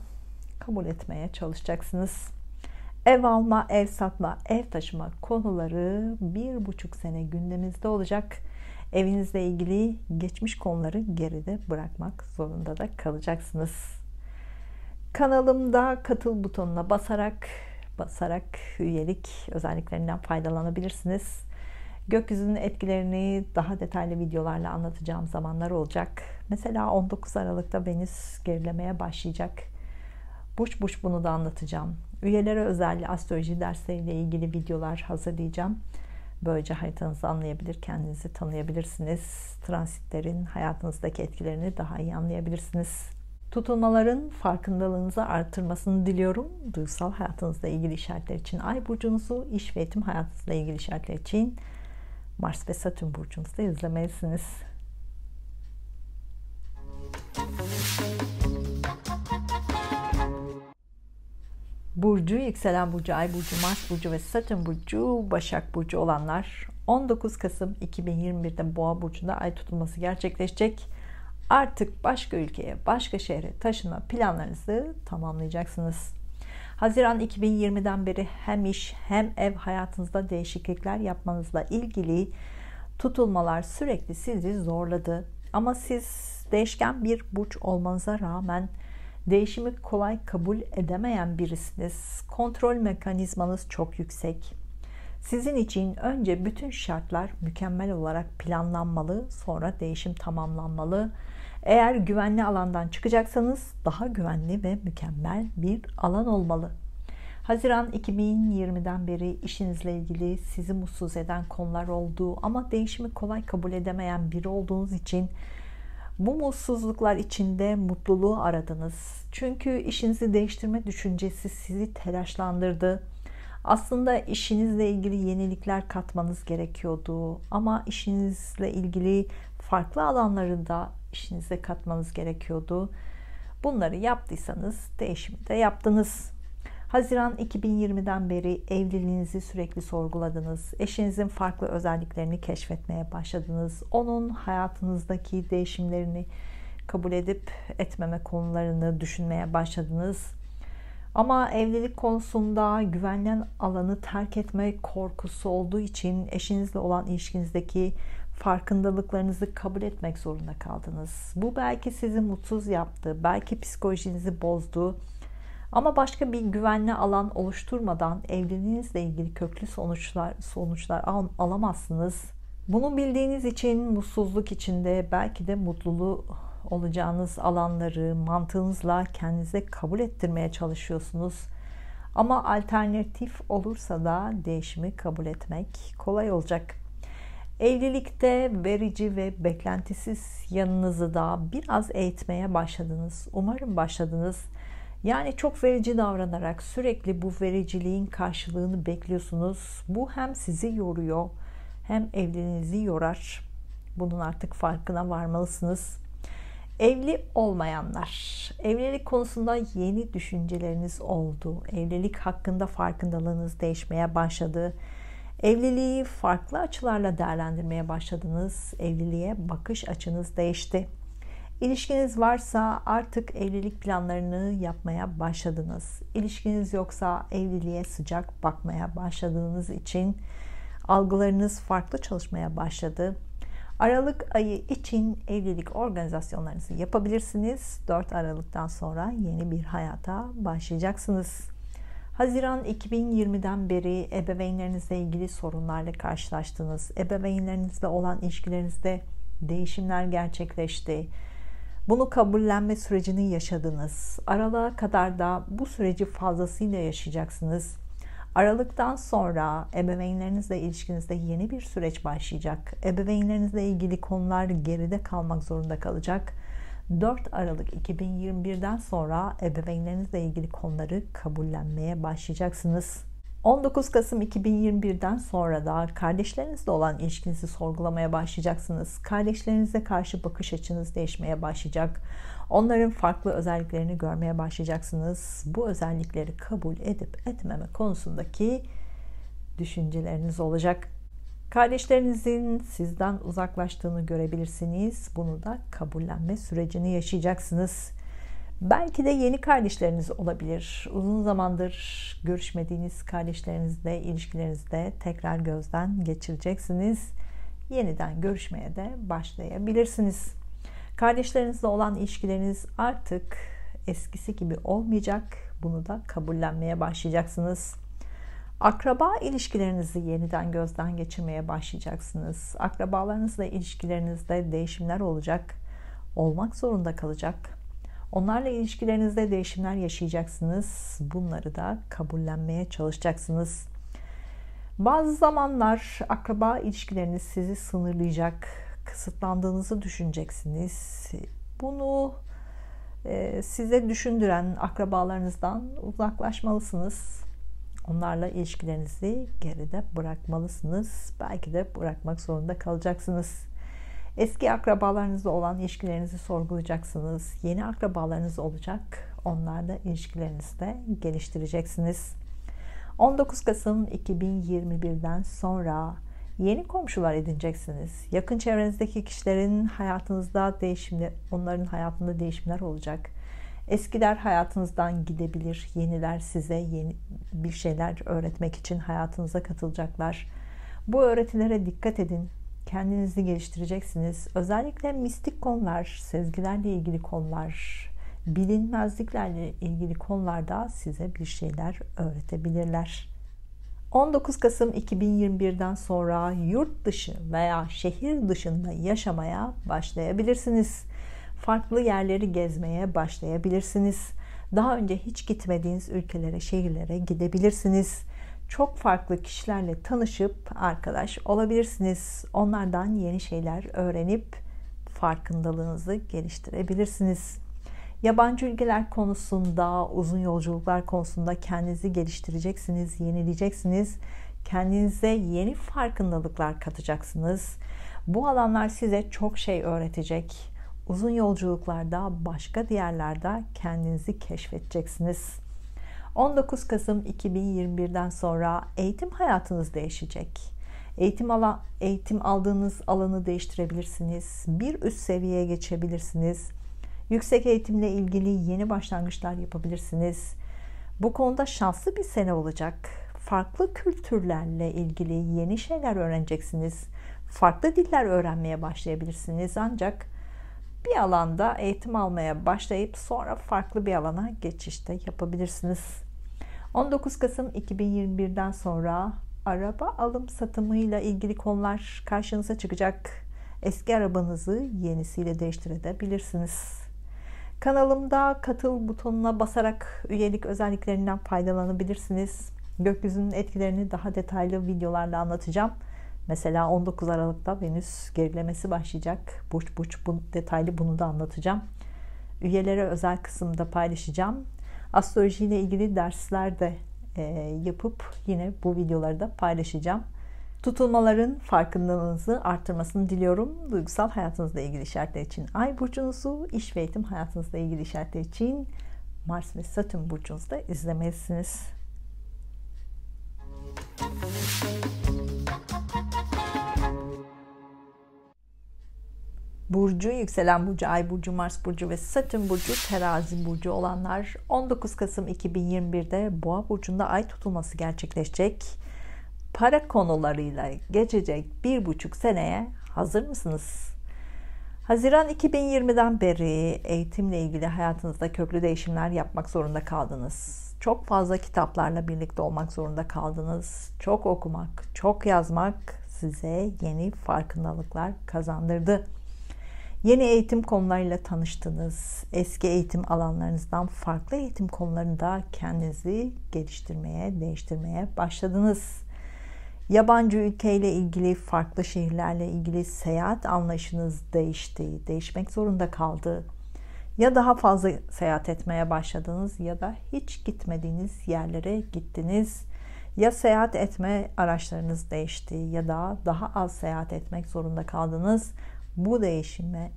kabul etmeye çalışacaksınız. Ev alma, ev satma, ev taşıma konuları 1,5 sene gündeminizde olacak. Evinizle ilgili geçmiş konuları geride bırakmak zorunda da kalacaksınız. Kanalımda katıl butonuna basarak üyelik özelliklerinden faydalanabilirsiniz. Gökyüzünün etkilerini daha detaylı videolarla anlatacağım zamanlar olacak. Mesela 19 Aralık'ta Venüs gerilemeye başlayacak. Buş bunu da anlatacağım. Üyelere özel astroloji dersleriyle ilgili videolar hazırlayacağım. Böylece haritanızı anlayabilir, kendinizi tanıyabilirsiniz. Transitlerin hayatınızdaki etkilerini daha iyi anlayabilirsiniz. Tutulmaların farkındalığınızı artırmasını diliyorum. Duygusal hayatınızla ilgili işaretler için Ay burcunuzu, iş ve eğitim hayatınızla ilgili işaretler için Mars ve Satürn burcunuzu da izlemelisiniz. Burcu, yükselen burcu, ay burcu, Mars burcu ve Satürn burcu, Başak burcu olanlar 19 Kasım 2021'de Boğa burcunda ay tutulması gerçekleşecek. Artık başka ülkeye, başka şehre taşınma planlarınızı tamamlayacaksınız. Haziran 2020'den beri hem iş hem ev hayatınızda değişiklikler yapmanızla ilgili tutulmalar sürekli sizi zorladı. Ama siz değişken bir burç olmanıza rağmen değişimi kolay kabul edemeyen birisiniz. Kontrol mekanizmanız çok yüksek. Sizin için önce bütün şartlar mükemmel olarak planlanmalı, sonra değişim tamamlanmalı. Eğer güvenli alandan çıkacaksanız daha güvenli ve mükemmel bir alan olmalı. Haziran 2020'den beri işinizle ilgili sizi mutsuz eden konular olduğu ama değişimi kolay kabul edemeyen biri olduğunuz için bu mutsuzluklar içinde mutluluğu aradınız. Çünkü işinizi değiştirme düşüncesi sizi telaşlandırdı. Aslında işinizle ilgili yenilikler katmanız gerekiyordu. Ama işinizle ilgili farklı alanlarında işinize katmanız gerekiyordu. Bunları yaptıysanız değişimi de yaptınız. Haziran 2020'den beri evliliğinizi sürekli sorguladınız. Eşinizin farklı özelliklerini keşfetmeye başladınız. Onun hayatınızdaki değişimlerini kabul edip etmeme konularını düşünmeye başladınız. Ama evlilik konusunda güvenli alanı terk etme korkusu olduğu için eşinizle olan ilişkinizdeki farkındalıklarınızı kabul etmek zorunda kaldınız. Bu belki sizi mutsuz yaptı, belki psikolojinizi bozdu. Ama başka bir güvenli alan oluşturmadan evliliğinizle ilgili köklü sonuçlar alamazsınız. Bunu bildiğiniz için mutsuzluk içinde belki de mutluluğu olacağınız alanları mantığınızla kendinize kabul ettirmeye çalışıyorsunuz. Ama alternatif olursa da değişimi kabul etmek kolay olacak. Evlilikte verici ve beklentisiz yanınızı da biraz eğitmeye başladınız. Umarım başladınız. Yani çok verici davranarak sürekli bu vericiliğin karşılığını bekliyorsunuz. Bu hem sizi yoruyor hem evliliğinizi yorar. Bunun artık farkına varmalısınız. Evli olmayanlar, evlilik konusunda yeni düşünceleriniz oldu. Evlilik hakkında farkındalığınız değişmeye başladı. Evliliği farklı açılarla değerlendirmeye başladınız. Evliliğe bakış açınız değişti. İlişkiniz varsa artık evlilik planlarını yapmaya başladınız. İlişkiniz yoksa evliliğe sıcak bakmaya başladığınız için algılarınız farklı çalışmaya başladı. Aralık ayı için evlilik organizasyonlarınızı yapabilirsiniz. 4 Aralık'tan sonra yeni bir hayata başlayacaksınız. Haziran 2020'den beri ebeveynlerinizle ilgili sorunlarla karşılaştınız. Ebeveynlerinizle olan ilişkilerinizde değişimler gerçekleşti. Bunu kabullenme sürecini yaşadınız. Aralığa kadar da bu süreci fazlasıyla yaşayacaksınız. Aralıktan sonra ebeveynlerinizle ilişkinizde yeni bir süreç başlayacak. Ebeveynlerinizle ilgili konular geride kalmak zorunda kalacak. 4 Aralık 2021'den sonra ebeveynlerinizle ilgili konuları kabullenmeye başlayacaksınız. 19 Kasım 2021'den sonra da kardeşlerinizle olan ilişkinizi sorgulamaya başlayacaksınız. Kardeşlerinize karşı bakış açınız değişmeye başlayacak. Onların farklı özelliklerini görmeye başlayacaksınız. Bu özellikleri kabul edip etmeme konusundaki düşünceleriniz olacak. Kardeşlerinizin sizden uzaklaştığını görebilirsiniz. Bunu da kabullenme sürecini yaşayacaksınız. Belki de yeni kardeşleriniz olabilir. Uzun zamandır görüşmediğiniz kardeşlerinizle ilişkilerinizde tekrar gözden geçireceksiniz. Yeniden görüşmeye de başlayabilirsiniz. Kardeşlerinizle olan ilişkileriniz artık eskisi gibi olmayacak. Bunu da kabullenmeye başlayacaksınız. Akraba ilişkilerinizi yeniden gözden geçirmeye başlayacaksınız. Akrabalarınızla ilişkilerinizde değişimler olacak, olmak zorunda kalacak. Onlarla ilişkilerinizde değişimler yaşayacaksınız. Bunları da kabullenmeye çalışacaksınız. Bazı zamanlar akraba ilişkileriniz sizi sınırlayacak, kısıtlandığınızı düşüneceksiniz. Bunu size düşündüren akrabalarınızdan uzaklaşmalısınız. Onlarla ilişkilerinizi geride bırakmalısınız. Belki de bırakmak zorunda kalacaksınız. Eski akrabalarınızla olan ilişkilerinizi sorgulayacaksınız. Yeni akrabalarınız olacak. Onlarla ilişkilerinizi de geliştireceksiniz. 19 Kasım 2021'den sonra yeni komşular edineceksiniz. Yakın çevrenizdeki kişilerin hayatınızda onların hayatında değişimler olacak. Eskiler hayatınızdan gidebilir. Yeniler size yeni bir şeyler öğretmek için hayatınıza katılacaklar. Bu öğretilere dikkat edin. kendinizi geliştireceksiniz. Özellikle mistik konular, sezgilerle ilgili konular, bilinmezliklerle ilgili konularda size bir şeyler öğretebilirler. 19 Kasım 2021'den sonra yurt dışı veya şehir dışında yaşamaya başlayabilirsiniz. Farklı yerleri gezmeye başlayabilirsiniz. Daha önce hiç gitmediğiniz ülkelere, şehirlere gidebilirsiniz. Çok farklı kişilerle tanışıp arkadaş olabilirsiniz. Onlardan yeni şeyler öğrenip farkındalığınızı geliştirebilirsiniz. Yabancı ülkeler konusunda, uzun yolculuklar konusunda kendinizi geliştireceksiniz, yenileyeceksiniz. Kendinize yeni farkındalıklar katacaksınız. Bu alanlar size çok şey öğretecek. Uzun yolculuklarda, başka diyarlarda kendinizi keşfedeceksiniz. 19 Kasım 2021'den sonra eğitim hayatınız değişecek. Eğitim aldığınız alanı değiştirebilirsiniz. Bir üst seviyeye geçebilirsiniz. Yüksek eğitimle ilgili yeni başlangıçlar yapabilirsiniz. Bu konuda şanslı bir sene olacak. Farklı kültürlerle ilgili yeni şeyler öğreneceksiniz. Farklı diller öğrenmeye başlayabilirsiniz. Ancak bir alanda eğitim almaya başlayıp sonra farklı bir alana geçişte yapabilirsiniz. 19 Kasım 2021'den sonra araba alım satımıyla ilgili konular karşınıza çıkacak. Eski arabanızı yenisiyle değiştirebilirsiniz. Kanalımda katıl butonuna basarak üyelik özelliklerinden faydalanabilirsiniz. Gökyüzünün etkilerini daha detaylı videolarla anlatacağım. Mesela 19 Aralık'ta Venüs gerilemesi başlayacak. Burç burç detaylı bunu da anlatacağım. Üyelere özel kısımda paylaşacağım. Astroloji ile ilgili dersler de yapıp yine bu videoları da paylaşacağım. Tutulmaların farkındalığınızı artırmasını diliyorum. Duygusal hayatınızla ilgili işaretler için Ay burcunuzu, iş ve eğitim hayatınızla ilgili işaretler için Mars ve Satürn burcunuzu da izlemelisiniz. Burcu, yükselen burcu, ay burcu, Mars burcu ve Satürn burcu, terazi burcu olanlar 19 Kasım 2021'de Boğa burcunda ay tutulması gerçekleşecek. Para konularıyla geçecek 1,5 seneye hazır mısınız? Haziran 2020'den beri eğitimle ilgili hayatınızda köklü değişimler yapmak zorunda kaldınız. Çok fazla kitaplarla birlikte olmak zorunda kaldınız. Çok okumak, çok yazmak size yeni farkındalıklar kazandırdı. Yeni eğitim konularıyla tanıştınız. Eski eğitim alanlarınızdan farklı eğitim konularında kendinizi geliştirmeye, değiştirmeye başladınız. Yabancı ülkeyle ilgili, farklı şehirlerle ilgili seyahat anlayışınız değişti, değişmek zorunda kaldı. Ya daha fazla seyahat etmeye başladınız ya da hiç gitmediğiniz yerlere gittiniz. Ya seyahat etme araçlarınız değişti ya da daha az seyahat etmek zorunda kaldınız. Bu değişime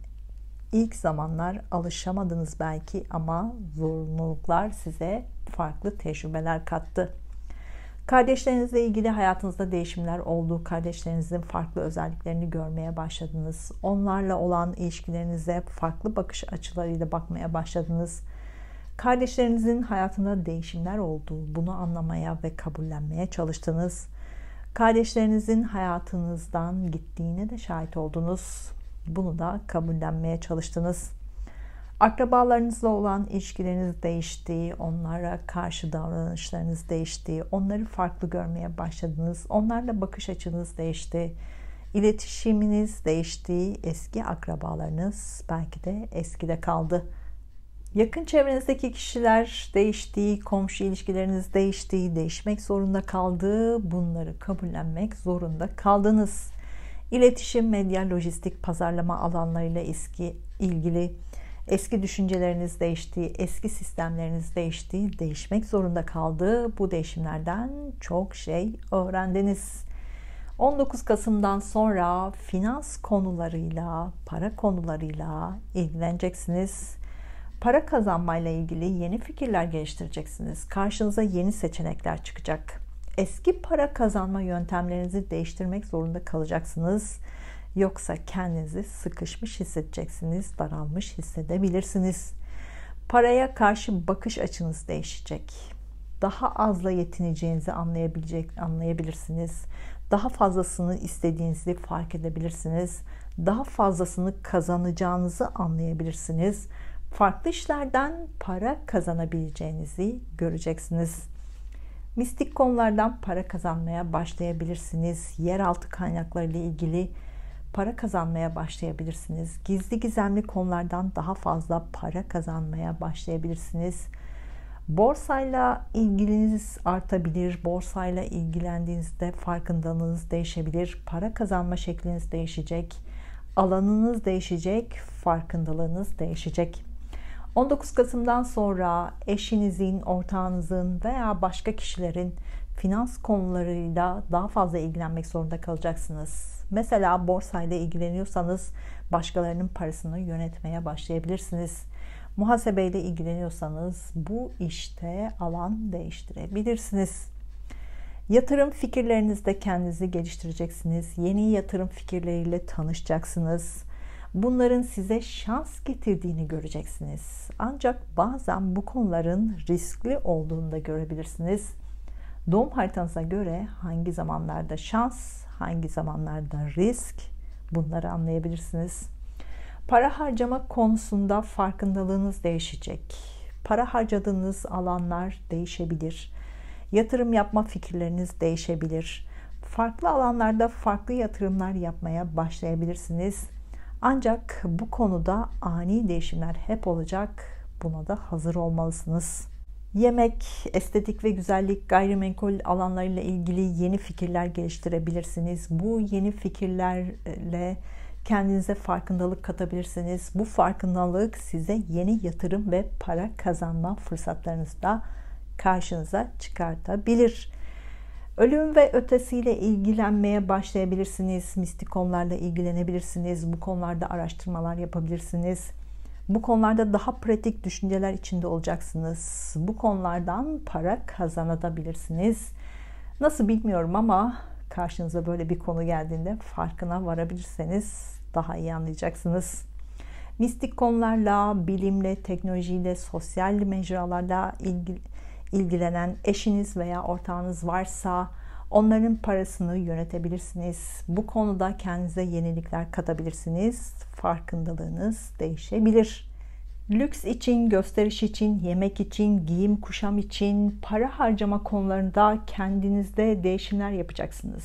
ilk zamanlar alışamadınız belki ama zorunluluklar size farklı tecrübeler kattı. Kardeşlerinizle ilgili hayatınızda değişimler oldu. Kardeşlerinizin farklı özelliklerini görmeye başladınız. Onlarla olan ilişkilerinize farklı bakış açılarıyla bakmaya başladınız. Kardeşlerinizin hayatında değişimler oldu. Bunu anlamaya ve kabullenmeye çalıştınız. Kardeşlerinizin hayatınızdan gittiğine de şahit oldunuz. Bunu da kabullenmeye çalıştınız. Akrabalarınızla olan ilişkileriniz değişti, onlara karşı davranışlarınız değişti, onları farklı görmeye başladınız, onlarla bakış açınız değişti, iletişiminiz değişti, eski akrabalarınız belki de eskide kaldı. Yakın çevrenizdeki kişiler değişti, komşu ilişkileriniz değişti, değişmek zorunda kaldı, bunları kabullenmek zorunda kaldınız. İletişim, medya, lojistik, pazarlama alanlarıyla ilgili eski düşünceleriniz değişti, eski sistemleriniz değişti, değişmek zorunda kaldı. Bu değişimlerden çok şey öğrendiniz. 19 Kasım'dan sonra finans konularıyla, para konularıyla ilgileneceksiniz. Para kazanmayla ilgili yeni fikirler geliştireceksiniz. Karşınıza yeni seçenekler çıkacak. Eski para kazanma yöntemlerinizi değiştirmek zorunda kalacaksınız. Yoksa kendinizi sıkışmış hissedeceksiniz, daralmış hissedebilirsiniz. Paraya karşı bakış açınız değişecek. Daha azla yetineceğinizi anlayabilirsiniz. Daha fazlasını istediğinizi fark edebilirsiniz. Daha fazlasını kazanacağınızı anlayabilirsiniz. Farklı işlerden para kazanabileceğinizi göreceksiniz. Mistik konulardan para kazanmaya başlayabilirsiniz. Yeraltı kaynakları ile ilgili para kazanmaya başlayabilirsiniz. Gizli gizemli konulardan daha fazla para kazanmaya başlayabilirsiniz. Borsayla ilginiz artabilir. Borsayla ilgilendiğinizde farkındalığınız değişebilir. Para kazanma şekliniz değişecek. Alanınız değişecek. Farkındalığınız değişecek. 19 Kasım'dan sonra eşinizin, ortağınızın veya başka kişilerin finans konularıyla daha fazla ilgilenmek zorunda kalacaksınız. Mesela borsayla ilgileniyorsanız başkalarının parasını yönetmeye başlayabilirsiniz. Muhasebeyle ilgileniyorsanız bu işte alan değiştirebilirsiniz. Yatırım fikirlerinizde kendinizi geliştireceksiniz. Yeni yatırım fikirleriyle tanışacaksınız. Bunların size şans getirdiğini göreceksiniz. Ancak bazen bu konuların riskli olduğunu da görebilirsiniz. Doğum haritanıza göre hangi zamanlarda şans, hangi zamanlarda risk, bunları anlayabilirsiniz. Para harcama konusunda farkındalığınız değişecek. Para harcadığınız alanlar değişebilir. Yatırım yapma fikirleriniz değişebilir. Farklı alanlarda farklı yatırımlar yapmaya başlayabilirsiniz. Ancak bu konuda ani değişimler hep olacak. Buna da hazır olmalısınız. Yemek, estetik ve güzellik, gayrimenkul alanlarıyla ilgili yeni fikirler geliştirebilirsiniz. Bu yeni fikirlerle kendinize farkındalık katabilirsiniz. Bu farkındalık size yeni yatırım ve para kazanma fırsatlarınızı da karşınıza çıkartabilir. Ölüm ve ötesiyle ilgilenmeye başlayabilirsiniz. Mistik konularla ilgilenebilirsiniz. Bu konularda araştırmalar yapabilirsiniz. Bu konularda daha pratik düşünceler içinde olacaksınız. Bu konulardan para kazanabilirsiniz. Nasıl bilmiyorum ama karşınıza böyle bir konu geldiğinde farkına varabilirseniz daha iyi anlayacaksınız. Mistik konularla, bilimle, teknolojiyle, sosyal mecralarla ilgilenen eşiniz veya ortağınız varsa onların parasını yönetebilirsiniz. Bu konuda kendinize yenilikler katabilirsiniz. Farkındalığınız değişebilir. Lüks için, gösteriş için, yemek için, giyim kuşam için, para harcama konularında kendinizde değişimler yapacaksınız.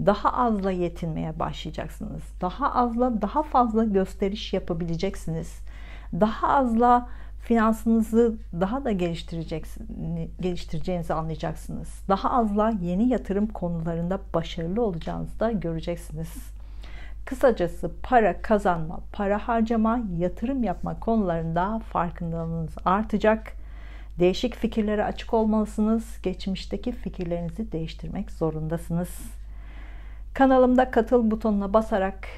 Daha azla yetinmeye başlayacaksınız. Daha azla daha fazla gösteriş yapabileceksiniz. Daha azla finansınızı daha da geliştireceğinizi anlayacaksınız. Daha azla yeni yatırım konularında başarılı olacağınızı da göreceksiniz. Kısacası para kazanma, para harcama, yatırım yapma konularında farkındalığınız artacak. Değişik fikirlere açık olmalısınız. Geçmişteki fikirlerinizi değiştirmek zorundasınız. Kanalımda katıl butonuna basarak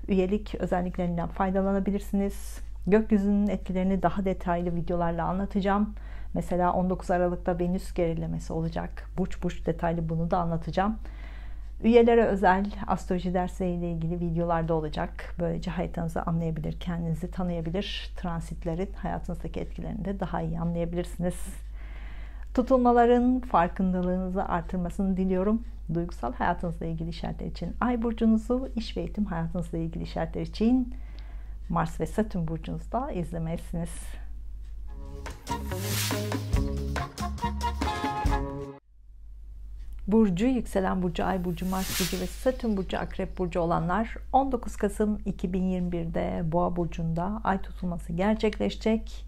üyelik özelliklerinden faydalanabilirsiniz. Gökyüzünün etkilerini daha detaylı videolarla anlatacağım. Mesela 19 Aralık'ta Venüs gerilemesi olacak. Burç burç detaylı bunu da anlatacağım. Üyelere özel astroloji dersleriyle ilgili videolar da olacak. Böylece haritanızı anlayabilir, kendinizi tanıyabilir, transitlerin hayatınızdaki etkilerini de daha iyi anlayabilirsiniz. Tutulmaların farkındalığınızı artırmasını diliyorum. Duygusal hayatınızla ilgili işaretler için Ay burcunuzu, iş ve eğitim hayatınızla ilgili işaretler için Mars ve Satürn burcunuzda izlemelisiniz. Burcu, yükselen burcu, ay burcu, Mars burcu ve Satürn burcu, akrep burcu olanlar 19 Kasım 2021'de Boğa burcunda ay tutulması gerçekleşecek.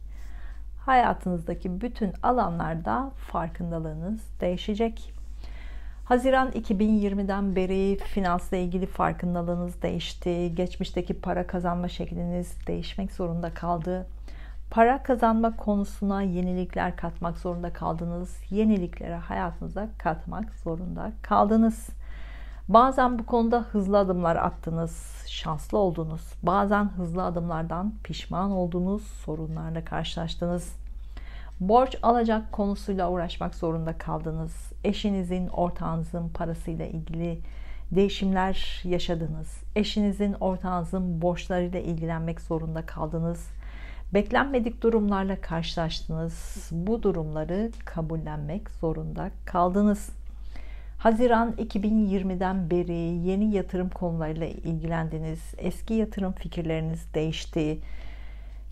Hayatınızdaki bütün alanlarda farkındalığınız değişecek. Haziran 2020'den beri finansla ilgili farkındalığınız değişti. Geçmişteki para kazanma şekliniz değişmek zorunda kaldı. Para kazanma konusuna yenilikler katmak zorunda kaldınız. Yeniliklere hayatınıza katmak zorunda kaldınız. Bazen bu konuda hızlı adımlar attınız, şanslı oldunuz. Bazen hızlı adımlardan pişman oldunuz, sorunlarla karşılaştınız. Borç alacak konusuyla uğraşmak zorunda kaldınız. Eşinizin, ortağınızın parasıyla ilgili değişimler yaşadınız. Eşinizin, ortağınızın borçlarıyla ilgilenmek zorunda kaldınız. Beklenmedik durumlarla karşılaştınız. Bu durumları kabullenmek zorunda kaldınız. Haziran 2020'den beri yeni yatırım konularıyla ilgilendiniz. Eski yatırım fikirleriniz değişti.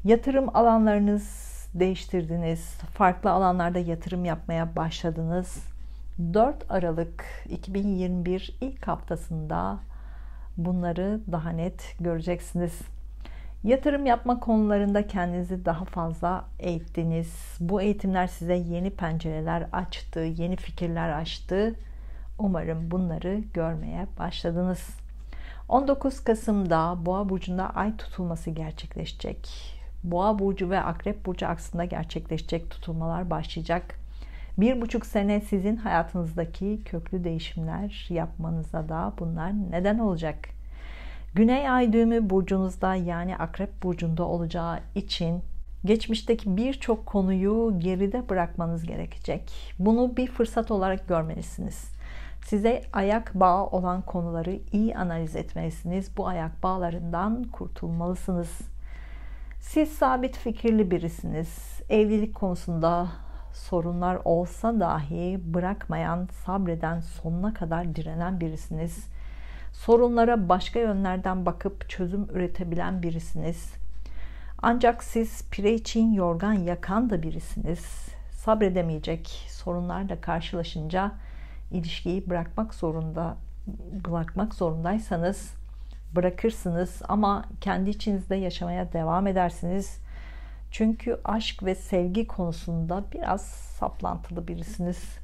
Yatırım alanlarınız değiştirdiniz. Farklı alanlarda yatırım yapmaya başladınız. 4 Aralık 2021 ilk haftasında bunları daha net göreceksiniz. Yatırım yapma konularında kendinizi daha fazla eğittiniz. Bu eğitimler size yeni pencereler açtı, yeni fikirler açtı. Umarım bunları görmeye başladınız. 19 Kasım'da Boğa burcunda ay tutulması gerçekleşecek. Boğa burcu ve Akrep burcu aksında gerçekleşecek tutulmalar başlayacak. 1,5 sene sizin hayatınızdaki köklü değişimler yapmanıza da bunlar neden olacak. Güney ay düğümü burcunuzda, yani Akrep burcunda olacağı için geçmişteki birçok konuyu geride bırakmanız gerekecek. Bunu bir fırsat olarak görmelisiniz. Size ayak bağı olan konuları iyi analiz etmelisiniz. Bu ayak bağlarından kurtulmalısınız. Siz sabit fikirli birisiniz. Evlilik konusunda sorunlar olsa dahi bırakmayan, sabreden, sonuna kadar direnen birisiniz. Sorunlara başka yönlerden bakıp çözüm üretebilen birisiniz. Ancak siz pire için yorgan yakan da birisiniz. Sabredemeyecek sorunlarla karşılaşınca ilişkiyi bırakmak zorundaysanız bırakırsınız, ama kendi içinizde yaşamaya devam edersiniz. Çünkü aşk ve sevgi konusunda biraz saplantılı birisiniz.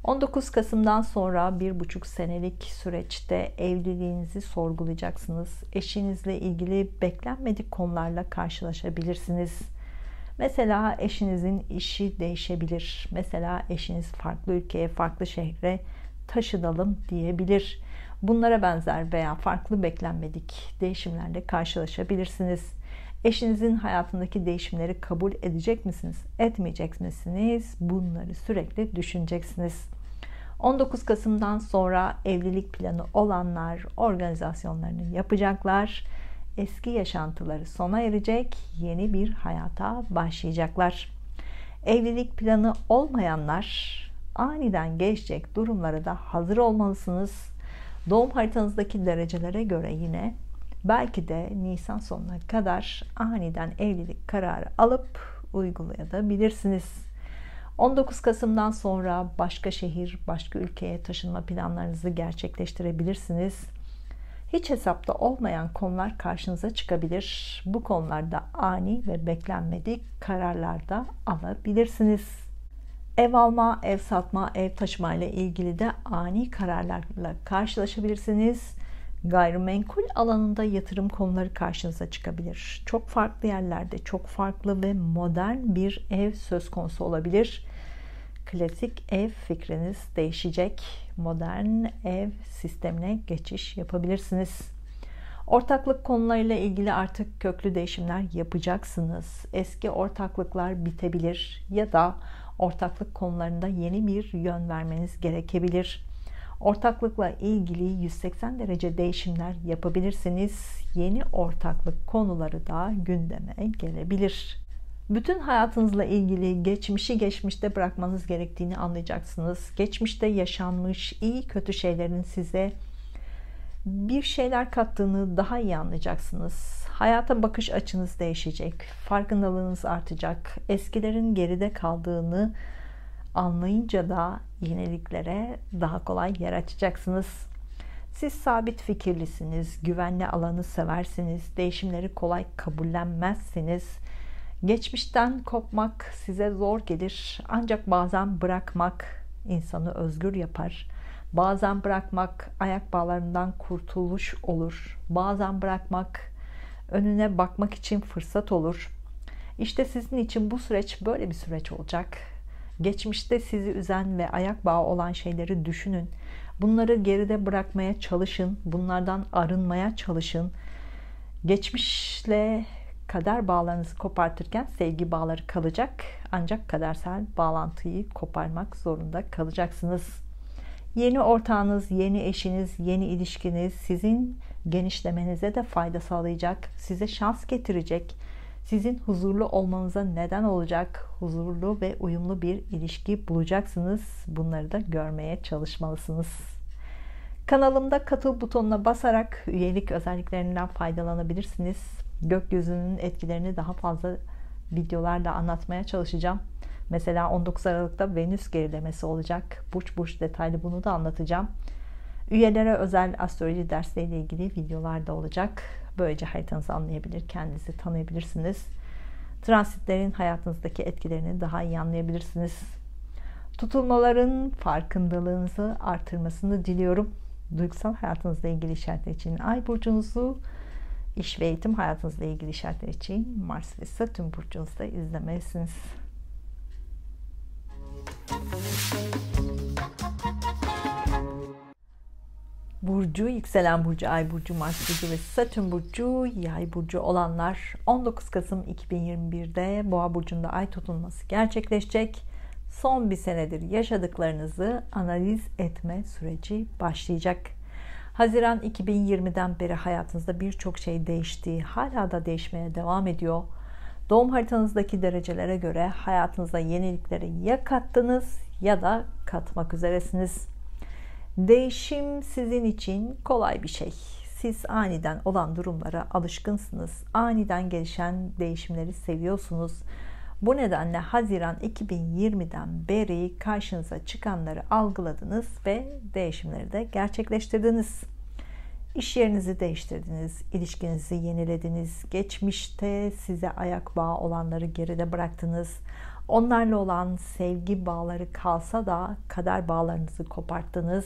19 Kasım'dan sonra 1,5 senelik süreçte evliliğinizi sorgulayacaksınız. Eşinizle ilgili beklenmedik konularla karşılaşabilirsiniz. Mesela eşinizin işi değişebilir. Mesela eşiniz farklı ülkeye, farklı şehre taşınalım diyebilir. Bunlara benzer veya farklı beklenmedik değişimlerle karşılaşabilirsiniz. Eşinizin hayatındaki değişimleri kabul edecek misiniz, etmeyecek misiniz? Bunları sürekli düşüneceksiniz. 19 Kasım'dan sonra evlilik planı olanlar organizasyonlarını yapacaklar. Eski yaşantıları sona erecek, yeni bir hayata başlayacaklar. Evlilik planı olmayanlar aniden gelişecek durumlara da hazır olmalısınız. Doğum haritanızdaki derecelere göre yine belki de Nisan sonuna kadar aniden evlilik kararı alıp uygulayabilirsiniz. 19 Kasım'dan sonra başka şehir, başka ülkeye taşınma planlarınızı gerçekleştirebilirsiniz. Hiç hesapta olmayan konular karşınıza çıkabilir. Bu konularda ani ve beklenmedik kararlar da alabilirsiniz. Ev alma, ev satma, ev taşıma ile ilgili de ani kararlarla karşılaşabilirsiniz. Gayrimenkul alanında yatırım konuları karşınıza çıkabilir. Çok farklı yerlerde, çok farklı ve modern bir ev söz konusu olabilir. Klasik ev fikriniz değişecek. Modern ev sistemine geçiş yapabilirsiniz. Ortaklık konularıyla ilgili artık köklü değişimler yapacaksınız. Eski ortaklıklar bitebilir ya da ortaklık konularında yeni bir yön vermeniz gerekebilir. Ortaklıkla ilgili 180 derece değişimler yapabilirsiniz. Yeni ortaklık konuları da gündeme gelebilir. Bütün hayatınızla ilgili geçmişi geçmişte bırakmanız gerektiğini anlayacaksınız. Geçmişte yaşanmış iyi kötü şeylerin size bir şeyler kattığını daha iyi anlayacaksınız. Hayata bakış açınız değişecek. Farkındalığınız artacak. Eskilerin geride kaldığını anlayınca da yeniliklere daha kolay yer açacaksınız. Siz sabit fikirlisiniz, güvenli alanı seversiniz, değişimleri kolay kabullenmezsiniz. Geçmişten kopmak size zor gelir, ancak bazen bırakmak insanı özgür yapar. Bazen bırakmak ayak bağlarından kurtuluş olur. Bazen bırakmak önüne bakmak için fırsat olur. İşte sizin için bu süreç böyle bir süreç olacak. Geçmişte sizi üzen ve ayak bağı olan şeyleri düşünün. Bunları geride bırakmaya çalışın. Bunlardan arınmaya çalışın. Geçmişle kader bağlarınızı kopartırken sevgi bağları kalacak. Ancak kadersel bağlantıyı koparmak zorunda kalacaksınız. Yeni ortağınız, yeni eşiniz, yeni ilişkiniz sizin genişlemenize de fayda sağlayacak. Size şans getirecek. sizin huzurlu olmanıza neden olacak huzurlu ve uyumlu bir ilişki bulacaksınız. Bunları da görmeye çalışmalısınız. Kanalımda katıl butonuna basarak üyelik özelliklerinden faydalanabilirsiniz. Gökyüzünün etkilerini daha fazla videolarla anlatmaya çalışacağım. Mesela 19 Aralık'ta Venüs gerilemesi olacak. Burç burç detaylı bunu da anlatacağım. Üyelere özel astroloji dersleriyle ilgili videolar da olacak. Böylece haritanızı anlayabilir, kendinizi tanıyabilirsiniz. Transitlerin hayatınızdaki etkilerini daha iyi anlayabilirsiniz. Tutulmaların farkındalığınızı artırmasını diliyorum. Duygusal hayatınızla ilgili işaretler için Ay burcunuzu, iş ve eğitim hayatınızla ilgili işaretler için Mars ve Satürn burcunuzda izlemelisiniz. Burcu, yükselen burcu, ay burcu, Mars burcu ve Satürn burcu, yay burcu olanlar 19 Kasım 2021'de Boğa burcunda ay tutulması gerçekleşecek. Son bir senedir yaşadıklarınızı analiz etme süreci başlayacak. Haziran 2020'den beri hayatınızda birçok şey değişti. Hala da değişmeye devam ediyor. Doğum haritanızdaki derecelere göre hayatınıza yenilikleri ya kattınız ya da katmak üzeresiniz. Değişim sizin için kolay bir şey. Siz aniden olan durumlara alışkınsınız. Aniden gelişen değişimleri seviyorsunuz. Bu nedenle Haziran 2020'den beri karşınıza çıkanları algıladınız ve değişimleri de gerçekleştirdiniz. İş yerinizi değiştirdiniz, ilişkinizi yenilediniz, geçmişte size ayak bağı olanları geride bıraktınız. Onlarla olan sevgi bağları kalsa da kader bağlarınızı koparttınız.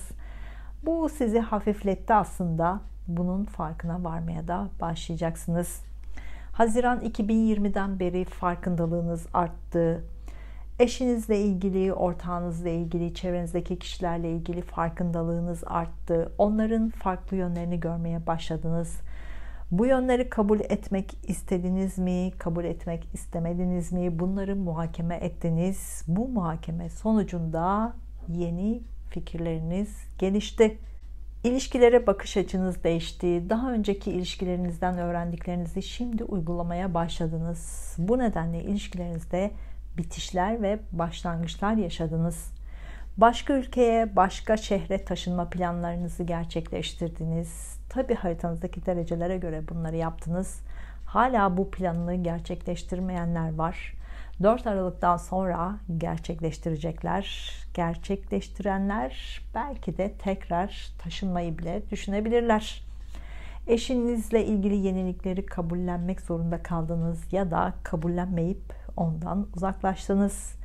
Bu sizi hafifletti aslında. Bunun farkına varmaya da başlayacaksınız. Haziran 2020'den beri farkındalığınız arttı. Eşinizle ilgili, ortağınızla ilgili, çevrenizdeki kişilerle ilgili farkındalığınız arttı. Onların farklı yönlerini görmeye başladınız. Bu yönleri kabul etmek istediniz mi? Kabul etmek istemediniz mi? Bunları muhakeme ettiniz. Bu muhakeme sonucunda yeni fikirleriniz gelişti. İlişkilere bakış açınız değişti. Daha önceki ilişkilerinizden öğrendiklerinizi şimdi uygulamaya başladınız. Bu nedenle ilişkilerinizde bitişler ve başlangıçlar yaşadınız. Başka ülkeye, başka şehre taşınma planlarınızı gerçekleştirdiniz. Tabi haritanızdaki derecelere göre bunları yaptınız. Hala bu planını gerçekleştirmeyenler var. 4 Aralık'tan sonra gerçekleştirecekler. Gerçekleştirenler belki de tekrar taşınmayı bile düşünebilirler. Eşinizle ilgili yenilikleri kabullenmek zorunda kaldınız ya da kabullenmeyip ondan uzaklaştınız.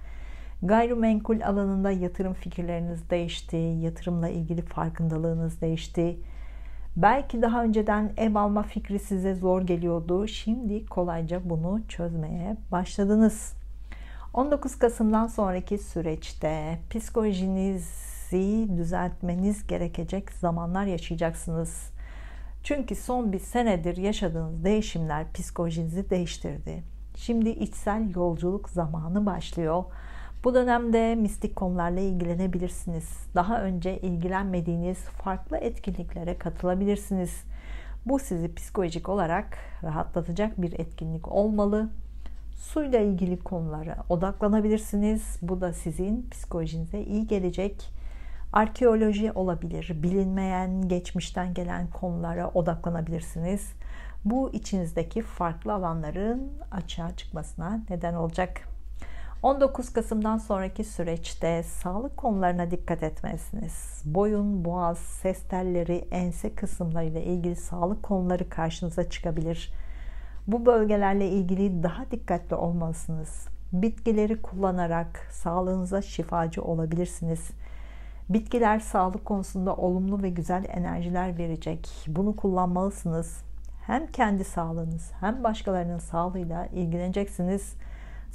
Gayrimenkul alanında yatırım fikirleriniz değişti. Yatırımla ilgili farkındalığınız değişti. Belki daha önceden ev alma fikri size zor geliyordu. Şimdi kolayca bunu çözmeye başladınız. 19 Kasım'dan sonraki süreçte psikolojinizi düzeltmeniz gerekecek zamanlar yaşayacaksınız. Çünkü son bir senedir yaşadığınız değişimler psikolojinizi değiştirdi. Şimdi içsel yolculuk zamanı başlıyor. Bu dönemde mistik konularla ilgilenebilirsiniz. Daha önce ilgilenmediğiniz farklı etkinliklere katılabilirsiniz. Bu sizi psikolojik olarak rahatlatacak bir etkinlik olmalı. Suyla ilgili konulara odaklanabilirsiniz. Bu da sizin psikolojinize iyi gelecek. Arkeoloji olabilir. Bilinmeyen, geçmişten gelen konulara odaklanabilirsiniz. Bu içinizdeki farklı alanların açığa çıkmasına neden olacak. 19 Kasım'dan sonraki süreçte sağlık konularına dikkat etmelisiniz. Boyun, boğaz, ses telleri, ense kısımlarıyla ilgili sağlık konuları karşınıza çıkabilir. Bu bölgelerle ilgili daha dikkatli olmalısınız. Bitkileri kullanarak sağlığınıza şifacı olabilirsiniz. Bitkiler sağlık konusunda olumlu ve güzel enerjiler verecek. Bunu kullanmalısınız. Hem kendi sağlığınız hem başkalarının sağlığıyla ilgileneceksiniz.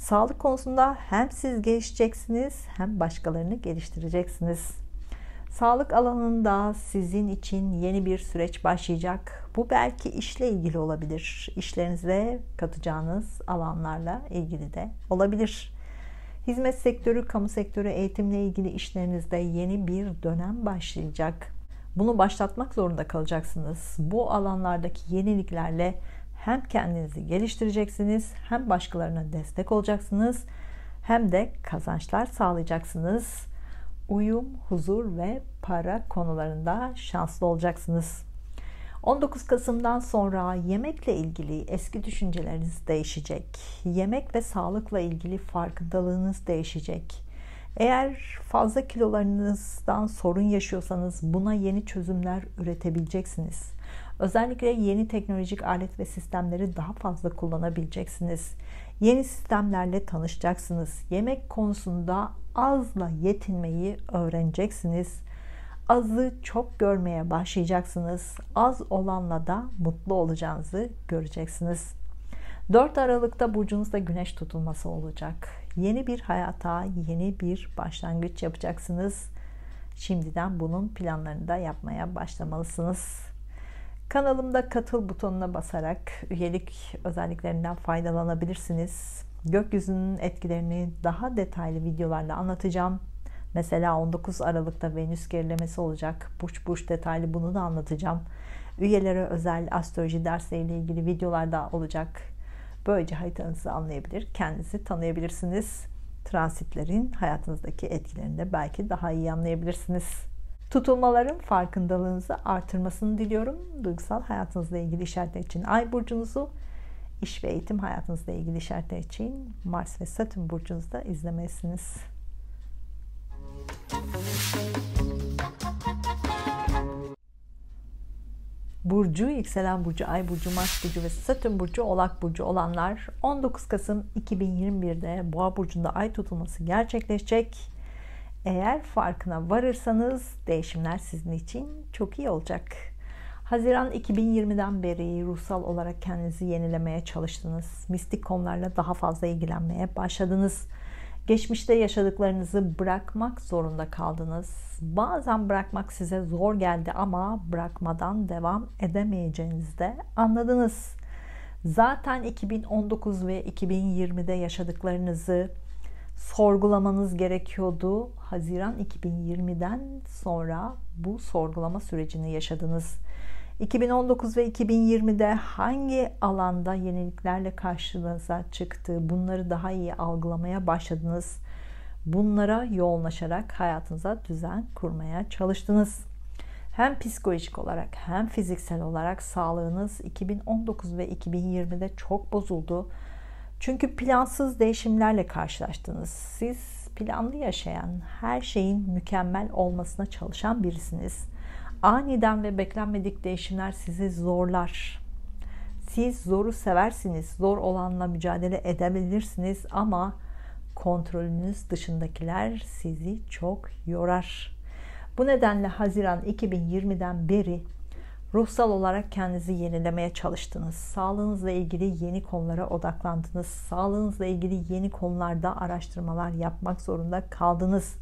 Sağlık konusunda hem siz gelişeceksiniz hem başkalarını geliştireceksiniz. Sağlık alanında sizin için yeni bir süreç başlayacak. Bu belki işle ilgili olabilir. İşlerinize katacağınız alanlarla ilgili de olabilir. Hizmet sektörü, kamu sektörü, eğitimle ilgili işlerinizde yeni bir dönem başlayacak. Bunu başlatmak zorunda kalacaksınız. Bu alanlardaki yeniliklerle Hem kendinizi geliştireceksiniz, hem başkalarına destek olacaksınız, hem de kazançlar sağlayacaksınız. Uyum, huzur ve para konularında şanslı olacaksınız. 19 Kasım'dan sonra yemekle ilgili eski düşünceleriniz değişecek. Yemek ve sağlıkla ilgili farkındalığınız değişecek. Eğer fazla kilolarınızdan sorun yaşıyorsanız buna yeni çözümler üretebileceksiniz. Özellikle yeni teknolojik alet ve sistemleri daha fazla kullanabileceksiniz. Yeni sistemlerle tanışacaksınız. Yemek konusunda azla yetinmeyi öğreneceksiniz. Azı çok görmeye başlayacaksınız. Az olanla da mutlu olacağınızı göreceksiniz. 4 Aralık'ta burcunuzda güneş tutulması olacak. Yeni bir hayata, yeni bir başlangıç yapacaksınız. Şimdiden bunun planlarını da yapmaya başlamalısınız. Kanalımda katıl butonuna basarak üyelik özelliklerinden faydalanabilirsiniz. Gökyüzünün etkilerini daha detaylı videolarla anlatacağım. Mesela 19 Aralık'ta Venüs gerilemesi olacak. Burç detaylı bunu da anlatacağım. Üyelere özel astroloji dersleriyle ilgili videolar da olacak. Böylece haritanızı anlayabilir, kendinizi tanıyabilirsiniz. Transitlerin hayatınızdaki etkilerini de belki daha iyi anlayabilirsiniz. Tutulmaların farkındalığınızı artırmasını diliyorum. Duygusal hayatınızla ilgili işaretler için Ay burcunuzu, iş ve eğitim hayatınızla ilgili işaretler için Mars ve Satürn burcunuzda izlemelisiniz. Burcu, yükselen burcu, ay burcu, Mars burcu ve Satürn burcu, Oğlak burcu olanlar 19 Kasım 2021'de Boğa burcunda ay tutulması gerçekleşecek. Eğer farkına varırsanız değişimler sizin için çok iyi olacak. Haziran 2020'den beri ruhsal olarak kendinizi yenilemeye çalıştınız. Mistik konularla daha fazla ilgilenmeye başladınız. Geçmişte yaşadıklarınızı bırakmak zorunda kaldınız. Bazen bırakmak size zor geldi ama bırakmadan devam edemeyeceğinizi de anladınız. Zaten 2019 ve 2020'de yaşadıklarınızı sorgulamanız gerekiyordu. Haziran 2020'den sonra bu sorgulama sürecini yaşadınız. 2019 ve 2020'de hangi alanda yeniliklerle karşınıza çıktı? Bunları daha iyi algılamaya başladınız. Bunlara yoğunlaşarak hayatınıza düzen kurmaya çalıştınız. Hem psikolojik olarak hem fiziksel olarak sağlığınız 2019 ve 2020'de çok bozuldu. Çünkü plansız değişimlerle karşılaştınız. Siz planlı yaşayan, her şeyin mükemmel olmasına çalışan birisiniz. Aniden ve beklenmedik değişimler sizi zorlar. Siz zoru seversiniz. Zor olanla mücadele edebilirsiniz ama kontrolünüz dışındakiler sizi çok yorar. Bu nedenle Haziran 2020'den beri ruhsal olarak kendinizi yenilemeye çalıştınız. Sağlığınızla ilgili yeni konulara odaklandınız. Sağlığınızla ilgili yeni konularda araştırmalar yapmak zorunda kaldınız.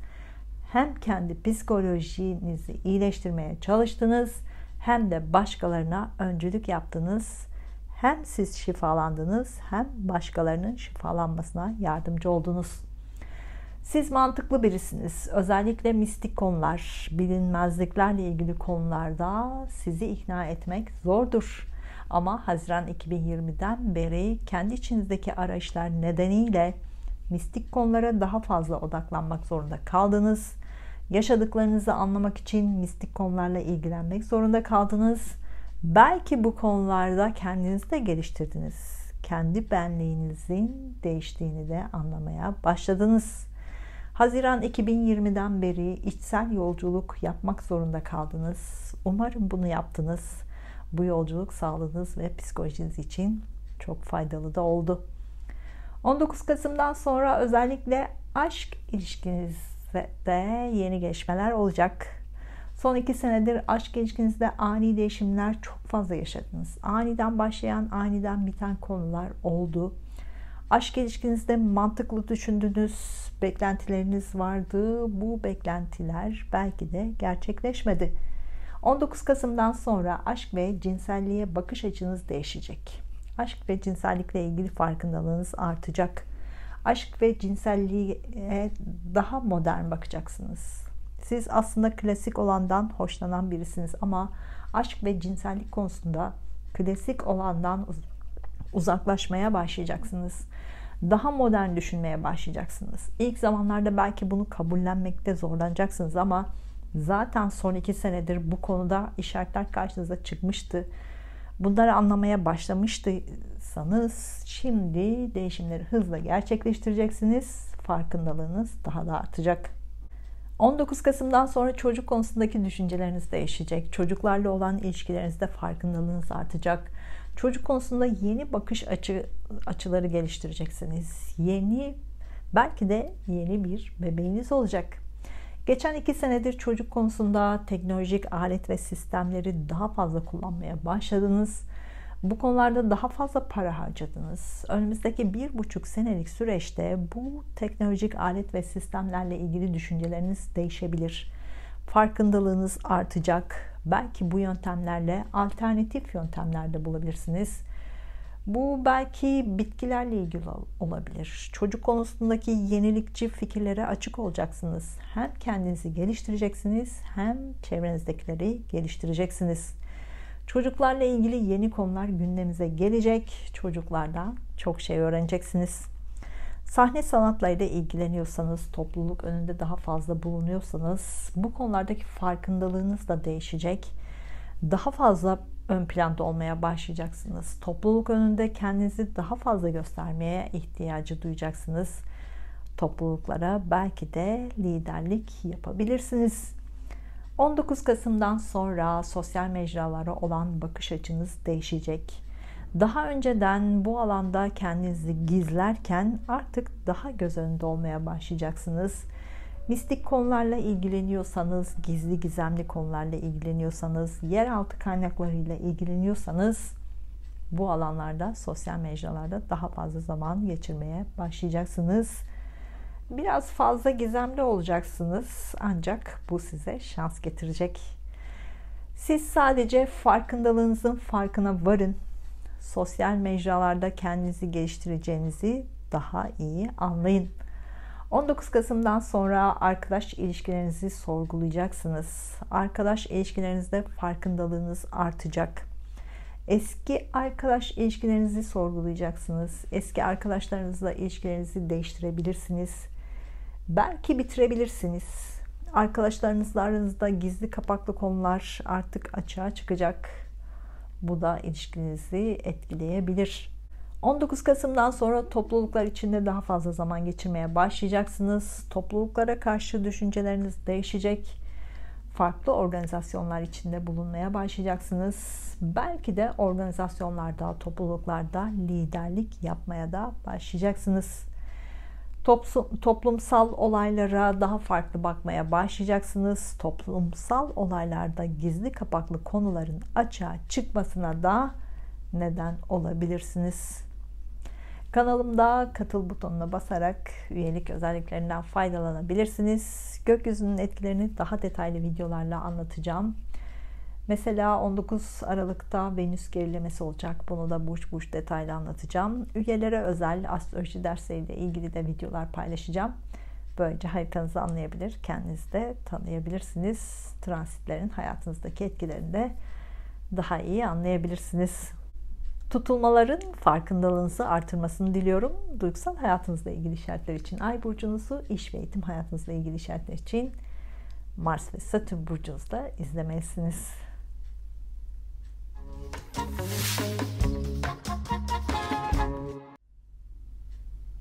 Hem kendi psikolojinizi iyileştirmeye çalıştınız, hem de başkalarına öncülük yaptınız. Hem siz şifalandınız, hem başkalarının şifalanmasına yardımcı oldunuz. Siz mantıklı birisiniz. Özellikle mistik konular, bilinmezliklerle ilgili konularda sizi ikna etmek zordur. Ama Haziran 2020'den beri kendi içinizdeki arayışlar nedeniyle mistik konulara daha fazla odaklanmak zorunda kaldınız. Yaşadıklarınızı anlamak için mistik konularla ilgilenmek zorunda kaldınız. Belki bu konularda kendinizi de geliştirdiniz. Kendi benliğinizin değiştiğini de anlamaya başladınız. Haziran 2020'den beri içsel yolculuk yapmak zorunda kaldınız. Umarım bunu yaptınız. Bu yolculuk sağlığınız ve psikolojiniz için çok faydalı da oldu. 19 Kasım'dan sonra özellikle aşk ilişkinizde yeni gelişmeler olacak. Son 2 senedir aşk ilişkinizde ani değişimler çok fazla yaşadınız. Aniden başlayan, aniden biten konular oldu. Aşk ilişkinizde mantıklı düşündünüz, beklentileriniz vardı. Bu beklentiler belki de gerçekleşmedi. 19 Kasım'dan sonra aşk ve cinselliğe bakış açınız değişecek. Aşk ve cinsellikle ilgili farkındalığınız artacak. Aşk ve cinselliğe daha modern bakacaksınız. Siz aslında klasik olandan hoşlanan birisiniz ama aşk ve cinsellik konusunda klasik olandan uzaklaşmaya başlayacaksınız. Daha modern düşünmeye başlayacaksınız. İlk zamanlarda belki bunu kabullenmekte zorlanacaksınız ama zaten son 2 senedir bu konuda işaretler karşınıza çıkmıştı. Bunları anlamaya başlamıştıysanız şimdi değişimleri hızla gerçekleştireceksiniz. Farkındalığınız daha da artacak. 19 Kasım'dan sonra çocuk konusundaki düşünceleriniz değişecek. Çocuklarla olan ilişkilerinizde farkındalığınız artacak. Çocuk konusunda yeni bakış açıları geliştireceksiniz. Belki de yeni bir bebeğiniz olacak. Geçen 2 senedir çocuk konusunda teknolojik alet ve sistemleri daha fazla kullanmaya başladınız. Bu konularda daha fazla para harcadınız. Önümüzdeki 1,5 senelik süreçte bu teknolojik alet ve sistemlerle ilgili düşünceleriniz değişebilir. Farkındalığınız artacak. Belki bu yöntemlerle alternatif yöntemlerde bulabilirsiniz. Bu belki bitkilerle ilgili olabilir. Çocuk konusundaki yenilikçi fikirlere açık olacaksınız. Hem kendinizi geliştireceksiniz hem çevrenizdekileri geliştireceksiniz. Çocuklarla ilgili yeni konular gündemimize gelecek. Çocuklardan çok şey öğreneceksiniz. Sahne sanatlarıyla ilgileniyorsanız, topluluk önünde daha fazla bulunuyorsanız bu konulardaki farkındalığınız da değişecek. Daha fazla ön planda olmaya başlayacaksınız. Topluluk önünde kendinizi daha fazla göstermeye ihtiyacı duyacaksınız. Topluluklara belki de liderlik yapabilirsiniz. 19 Kasım'dan sonra sosyal mecralara olan bakış açınız değişecek. Daha önceden bu alanda kendinizi gizlerken artık daha göz önünde olmaya başlayacaksınız. Mistik konularla ilgileniyorsanız, gizli gizemli konularla ilgileniyorsanız, yeraltı kaynaklarıyla ilgileniyorsanız bu alanlarda, sosyal mecralarda daha fazla zaman geçirmeye başlayacaksınız. Biraz fazla gizemli olacaksınız ancak bu size şans getirecek. Siz sadece farkındalığınızın farkına varın. Sosyal mecralarda kendinizi geliştireceğinizi daha iyi anlayın. 19 Kasım'dan sonra arkadaş ilişkilerinizi sorgulayacaksınız. Arkadaş ilişkilerinizde farkındalığınız artacak. Eski arkadaş ilişkilerinizi sorgulayacaksınız. Eski arkadaşlarınızla ilişkilerinizi değiştirebilirsiniz. Belki bitirebilirsiniz. Arkadaşlarınızla aranızda gizli kapaklı konular artık açığa çıkacak. Bu da ilişkinizi etkileyebilir. 19 Kasım'dan sonra topluluklar içinde daha fazla zaman geçirmeye başlayacaksınız. Topluluklara karşı düşünceleriniz değişecek. Farklı organizasyonlar içinde bulunmaya başlayacaksınız. Belki de organizasyonlarda, topluluklarda liderlik yapmaya da başlayacaksınız. Toplumsal olaylara daha farklı bakmaya başlayacaksınız. Toplumsal olaylarda gizli kapaklı konuların açığa çıkmasına da neden olabilirsiniz. Kanalımda katıl butonuna basarak üyelik özelliklerinden faydalanabilirsiniz. Gökyüzünün etkilerini daha detaylı videolarla anlatacağım. Mesela 19 Aralık'ta Venüs gerilemesi olacak. Bunu da burç detaylı anlatacağım. Üyelere özel astroloji dersleriyle ilgili de videolar paylaşacağım. Böylece haritanızı anlayabilir, kendinizi de tanıyabilirsiniz. Transitlerin hayatınızdaki etkilerini de daha iyi anlayabilirsiniz. Tutulmaların farkındalığınızı artırmasını diliyorum. Duygusal hayatınızla ilgili işaretler için Ay burcunuzu, iş ve eğitim hayatınızla ilgili işaretler için Mars ve Satürn burcunuzda izlemelisiniz.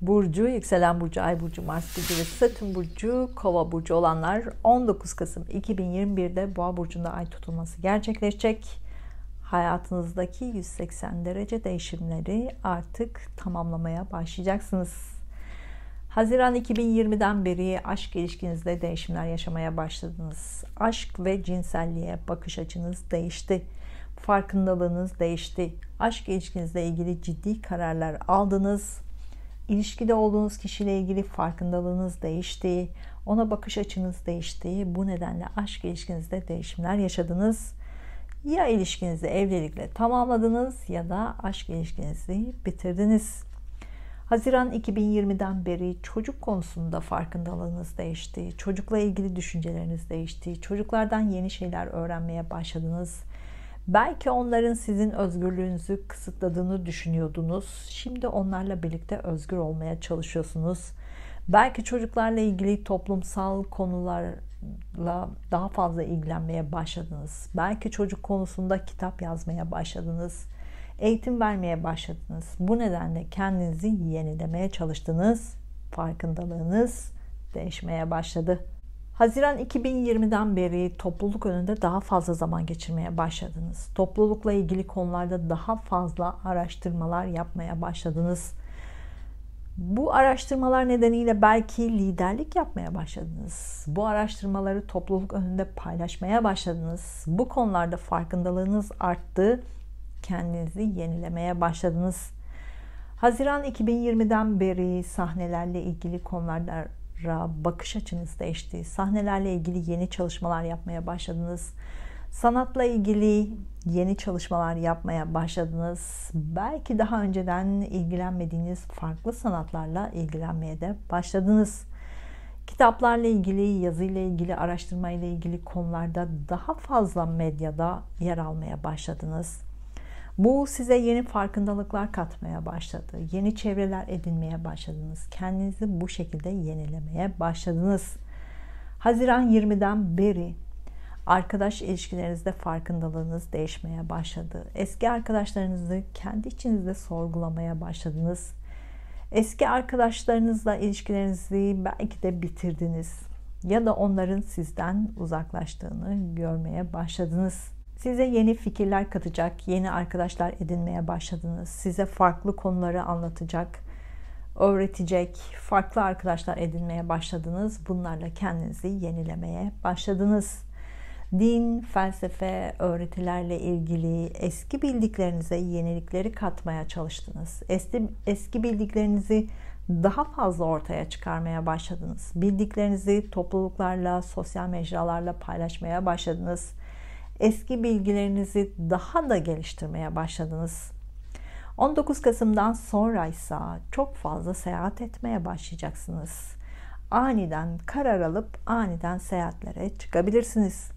Burcu, yükselen burcu, ay burcu, Mars burcu ve Satürn burcu, Kova burcu olanlar 19 Kasım 2021'de Boğa burcunda ay tutulması gerçekleşecek. Hayatınızdaki 180 derece değişimleri artık tamamlamaya başlayacaksınız. Haziran 2020'den beri aşk ilişkinizde değişimler yaşamaya başladınız. Aşk ve cinselliğe bakış açınız değişti. Farkındalığınız değişti. Aşk ilişkinizle ilgili ciddi kararlar aldınız. İlişkide olduğunuz kişiyle ilgili farkındalığınız değişti. Ona bakış açınız değişti. Bu nedenle aşk ilişkinizde değişimler yaşadınız. Ya ilişkinizi evlilikle tamamladınız ya da aşk ilişkinizi bitirdiniz. Haziran 2020'den beri çocuk konusunda farkındalığınız değişti. Çocukla ilgili düşünceleriniz değişti. Çocuklardan yeni şeyler öğrenmeye başladınız. Belki onların sizin özgürlüğünüzü kısıtladığını düşünüyordunuz. Şimdi onlarla birlikte özgür olmaya çalışıyorsunuz. Belki çocuklarla ilgili toplumsal konularla daha fazla ilgilenmeye başladınız. Belki çocuk konusunda kitap yazmaya başladınız. Eğitim vermeye başladınız. Bu nedenle kendinizi yenilemeye çalıştınız. Farkındalığınız değişmeye başladı. Haziran 2020'den beri topluluk önünde daha fazla zaman geçirmeye başladınız. Toplulukla ilgili konularda daha fazla araştırmalar yapmaya başladınız. Bu araştırmalar nedeniyle belki liderlik yapmaya başladınız. Bu araştırmaları topluluk önünde paylaşmaya başladınız. Bu konularda farkındalığınız arttı. Kendinizi yenilemeye başladınız. Haziran 2020'den beri sahnelerle ilgili konulara bakış açınız değişti. Sahnelerle ilgili yeni çalışmalar yapmaya başladınız. Sanatla ilgili yeni çalışmalar yapmaya başladınız. Belki daha önceden ilgilenmediğiniz farklı sanatlarla ilgilenmeye de başladınız. Kitaplarla ilgili, yazıyla ilgili, araştırmayla ilgili konularda daha fazla medyada yer almaya başladınız. Bu size yeni farkındalıklar katmaya başladı. Yeni çevreler edinmeye başladınız. Kendinizi bu şekilde yenilemeye başladınız. Haziran 20'den beri arkadaş ilişkilerinizde farkındalığınız değişmeye başladı. Eski arkadaşlarınızı kendi içinizde sorgulamaya başladınız. Eski arkadaşlarınızla ilişkilerinizi belki de bitirdiniz. Ya da onların sizden uzaklaştığını görmeye başladınız. Size yeni fikirler katacak, yeni arkadaşlar edinmeye başladınız. Size farklı konuları anlatacak, öğretecek, farklı arkadaşlar edinmeye başladınız. Bunlarla kendinizi yenilemeye başladınız. Din, felsefe, öğretilerle ilgili eski bildiklerinize yenilikleri katmaya çalıştınız. Eski bildiklerinizi daha fazla ortaya çıkarmaya başladınız. Bildiklerinizi topluluklarla, sosyal mecralarla paylaşmaya başladınız. Eski bilgilerinizi daha da geliştirmeye başladınız. 19 Kasım'dan sonra ise çok fazla seyahat etmeye başlayacaksınız. Aniden karar alıp aniden seyahatlere çıkabilirsiniz.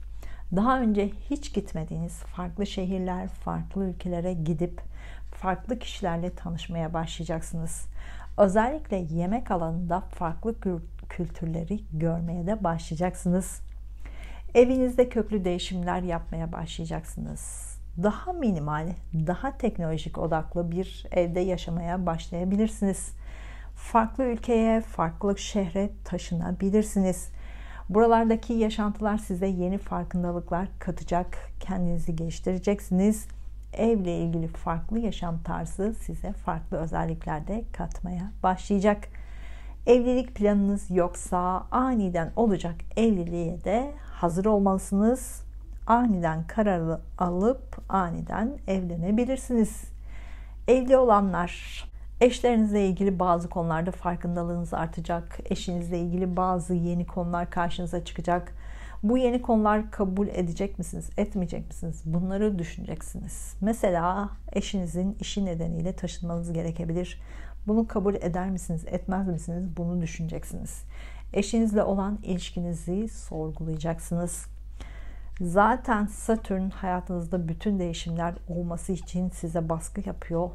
Daha önce hiç gitmediğiniz farklı şehirler, farklı ülkelere gidip farklı kişilerle tanışmaya başlayacaksınız. Özellikle yemek alanında farklı kültürleri görmeye de başlayacaksınız. Evinizde köklü değişimler yapmaya başlayacaksınız. Daha minimal, daha teknolojik odaklı bir evde yaşamaya başlayabilirsiniz. Farklı ülkeye, farklı şehre taşınabilirsiniz. Buralardaki yaşantılar size yeni farkındalıklar katacak, kendinizi geliştireceksiniz. Evle ilgili farklı yaşam tarzı size farklı özellikler de katmaya başlayacak. Evlilik planınız yoksa aniden olacak evliliğe de hazır olmalısınız. Aniden karar alıp aniden evlenebilirsiniz. Evli olanlar, eşlerinizle ilgili bazı konularda farkındalığınız artacak. Eşinizle ilgili bazı yeni konular karşınıza çıkacak. Bu yeni konular kabul edecek misiniz, etmeyecek misiniz? Bunları düşüneceksiniz. Mesela eşinizin işi nedeniyle taşınmanız gerekebilir. Bunu kabul eder misiniz, etmez misiniz? Bunu düşüneceksiniz. Eşinizle olan ilişkinizi sorgulayacaksınız. Zaten Satürn hayatınızda bütün değişimler olması için size baskı yapıyor.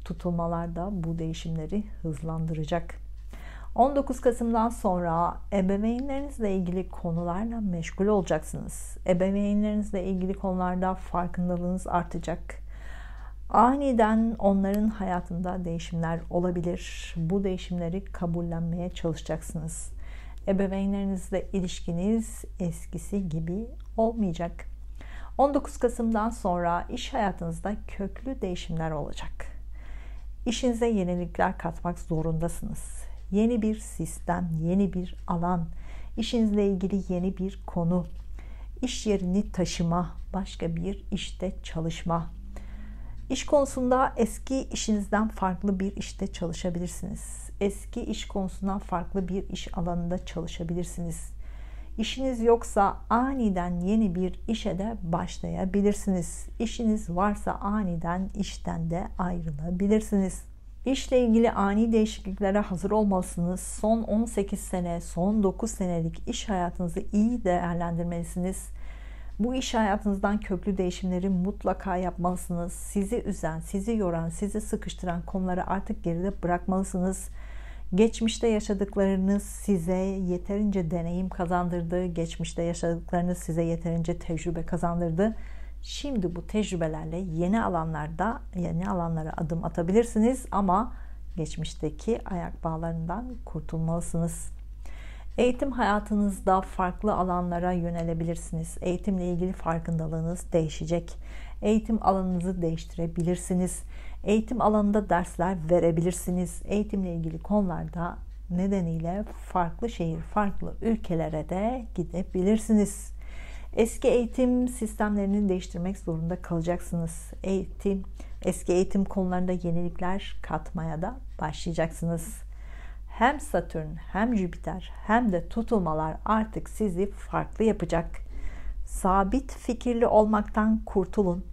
Tutulmalar da bu değişimleri hızlandıracak. 19 Kasım'dan sonra ebeveynlerinizle ilgili konularla meşgul olacaksınız. Ebeveynlerinizle ilgili konularda farkındalığınız artacak. Aniden onların hayatında değişimler olabilir. Bu değişimleri kabullenmeye çalışacaksınız. Ebeveynlerinizle ilişkiniz eskisi gibi olmayacak. 19 Kasım'dan sonra iş hayatınızda köklü değişimler olacak. İşinize yenilikler katmak zorundasınız. Yeni bir sistem, yeni bir alan, işinizle ilgili yeni bir konu, iş yerini taşıma, başka bir işte çalışma. İş konusunda eski işinizden farklı bir işte çalışabilirsiniz. Eski iş konusundan farklı bir iş alanında çalışabilirsiniz. İşiniz yoksa aniden yeni bir işe de başlayabilirsiniz. İşiniz varsa aniden işten de ayrılabilirsiniz. İşle ilgili ani değişikliklere hazır olmalısınız. Son 18 sene, son 9 senelik iş hayatınızı iyi değerlendirmelisiniz. Bu iş hayatınızdan köklü değişimleri mutlaka yapmalısınız. Sizi üzen, sizi yoran, sizi sıkıştıran konuları artık geride bırakmalısınız. Geçmişte yaşadıklarınız size yeterince deneyim kazandırdı. Geçmişte yaşadıklarınız size yeterince tecrübe kazandırdı. Şimdi bu tecrübelerle yeni alanlara adım atabilirsiniz ama geçmişteki ayak bağlarından kurtulmalısınız. Eğitim hayatınızda farklı alanlara yönelebilirsiniz. Eğitimle ilgili farkındalığınız değişecek. Eğitim alanınızı değiştirebilirsiniz. Eğitim alanında dersler verebilirsiniz. Eğitimle ilgili konularda nedeniyle farklı şehir, farklı ülkelere de gidebilirsiniz. Eski eğitim sistemlerini değiştirmek zorunda kalacaksınız. Eski eğitim konularında yenilikler katmaya da başlayacaksınız. Hem Satürn, hem Jüpiter, hem de tutulmalar artık sizi farklı yapacak. Sabit fikirli olmaktan kurtulun.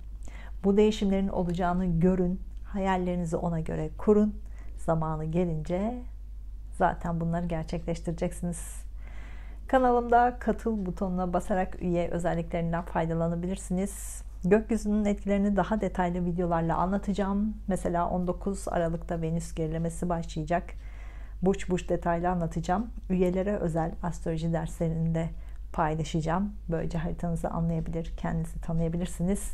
Bu değişimlerin olacağını görün. Hayallerinizi ona göre kurun. Zamanı gelince zaten bunları gerçekleştireceksiniz. Kanalımda katıl butonuna basarak üye özelliklerinden faydalanabilirsiniz. Gökyüzünün etkilerini daha detaylı videolarla anlatacağım. Mesela 19 Aralık'ta Venüs gerilemesi başlayacak. Burç detaylı anlatacağım. Üyelere özel astroloji derslerinde paylaşacağım. Böylece haritanızı anlayabilir, kendinizi tanıyabilirsiniz.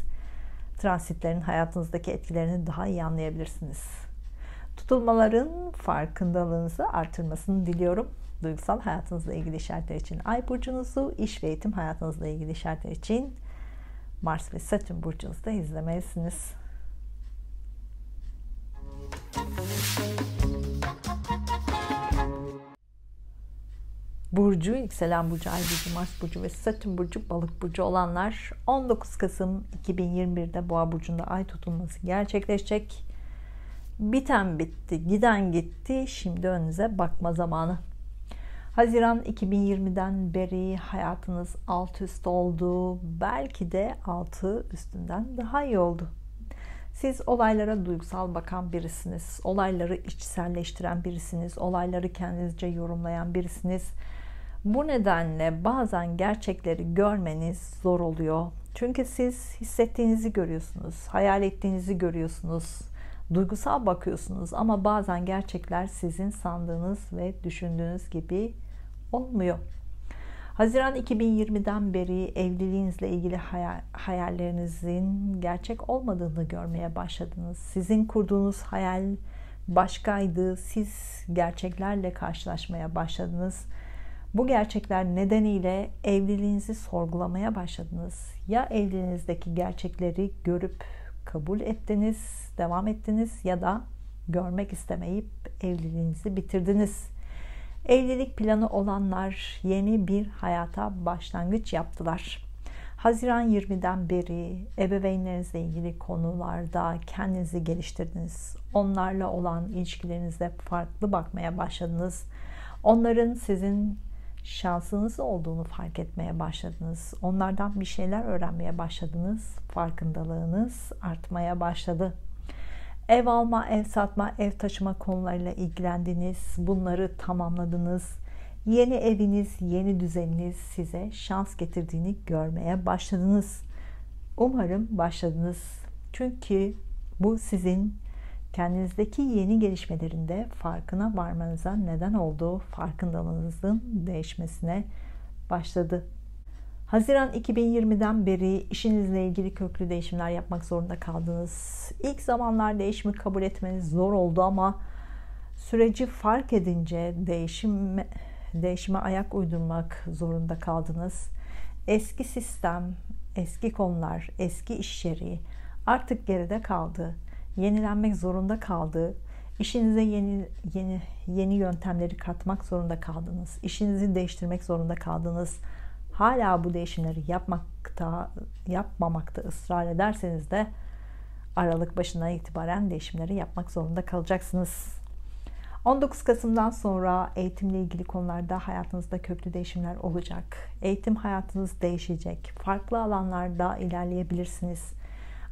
Transitlerin hayatınızdaki etkilerini daha iyi anlayabilirsiniz. Tutulmaların farkındalığınızı artırmasını diliyorum. Duygusal hayatınızla ilgili işaretler için Ay burcunuzu, iş ve eğitim hayatınızla ilgili işaretler için Mars ve Satürn burcunuzu da izlemelisiniz. Burcu, yükselen burcu, ay burcu, Mars burcu ve Satürn burcu, balık burcu olanlar 19 Kasım 2021'de Boğa burcunda ay tutulması gerçekleşecek. Biten bitti, giden gitti. Şimdi önünüze bakma zamanı. Haziran 2020'den beri hayatınız alt üst oldu. Belki de altı üstünden daha iyi oldu. Siz olaylara duygusal bakan birisiniz. Olayları içselleştiren birisiniz. Olayları kendinizce yorumlayan birisiniz. Bu nedenle bazen gerçekleri görmeniz zor oluyor. Çünkü siz hissettiğinizi görüyorsunuz, hayal ettiğinizi görüyorsunuz, duygusal bakıyorsunuz ama bazen gerçekler sizin sandığınız ve düşündüğünüz gibi olmuyor. Haziran 2020'den beri evliliğinizle ilgili hayallerinizin gerçek olmadığını görmeye başladınız. Sizin kurduğunuz hayal başkaydı. Siz gerçeklerle karşılaşmaya başladınız. Bu gerçekler nedeniyle evliliğinizi sorgulamaya başladınız. Ya evliliğinizdeki gerçekleri görüp kabul ettiniz, devam ettiniz ya da görmek istemeyip evliliğinizi bitirdiniz. Evlilik planı olanlar yeni bir hayata başlangıç yaptılar. Haziran 20'den beri ebeveynlerinizle ilgili konularda kendinizi geliştirdiniz. Onlarla olan ilişkilerinizde farklı bakmaya başladınız. Onların sizin şansınız olduğunu fark etmeye başladınız. Onlardan bir şeyler öğrenmeye başladınız. Farkındalığınız artmaya başladı. Ev alma, ev satma, ev taşıma konularıyla ilgilendiniz. Bunları tamamladınız. Yeni eviniz, yeni düzeniniz size şans getirdiğini görmeye başladınız. Umarım başladınız. Çünkü bu sizin kendinizdeki yeni gelişmelerinde farkına varmanıza neden oldu. Farkındalığınızın değişmesine başladı. Haziran 2020'den beri işinizle ilgili köklü değişimler yapmak zorunda kaldınız. İlk zamanlar değişimi kabul etmeniz zor oldu ama süreci fark edince değişime ayak uydurmak zorunda kaldınız. Eski sistem, eski konular, eski iş yeri artık geride kaldı. Yenilenmek zorunda kaldı. İşinize yeni yöntemleri katmak zorunda kaldınız. İşinizi değiştirmek zorunda kaldınız. Hala bu değişimleri yapmamakta ısrar ederseniz de Aralık başından itibaren değişimleri yapmak zorunda kalacaksınız. 19 Kasım'dan sonra eğitimle ilgili konularda hayatınızda köklü değişimler olacak. Eğitim hayatınız değişecek. Farklı alanlarda ilerleyebilirsiniz.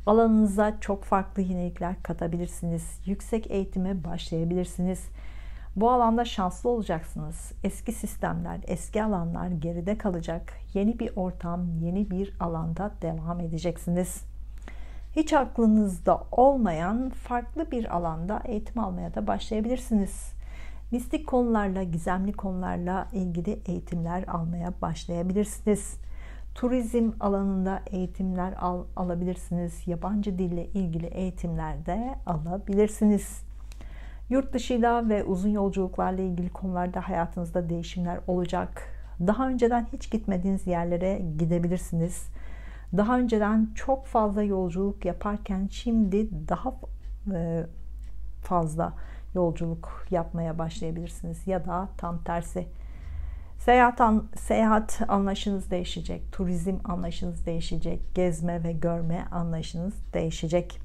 Alanınıza çok farklı yenilikler katabilirsiniz. Yüksek eğitime başlayabilirsiniz. Bu alanda şanslı olacaksınız. Eski sistemler, eski alanlar geride kalacak. Yeni bir ortam, yeni bir alanda devam edeceksiniz. Hiç aklınızda olmayan farklı bir alanda eğitim almaya da başlayabilirsiniz. Mistik konularla, gizemli konularla ilgili eğitimler almaya başlayabilirsiniz. Turizm alanında eğitimler alabilirsiniz. Yabancı dille ilgili eğitimler de alabilirsiniz. Yurt dışıyla ve uzun yolculuklarla ilgili konularda hayatınızda değişimler olacak. Daha önceden hiç gitmediğiniz yerlere gidebilirsiniz. Daha önceden çok fazla yolculuk yaparken şimdi daha fazla yolculuk yapmaya başlayabilirsiniz. Ya da tam tersi. Seyahat anlayışınız değişecek. Turizm anlayışınız değişecek. Gezme ve görme anlayışınız değişecek.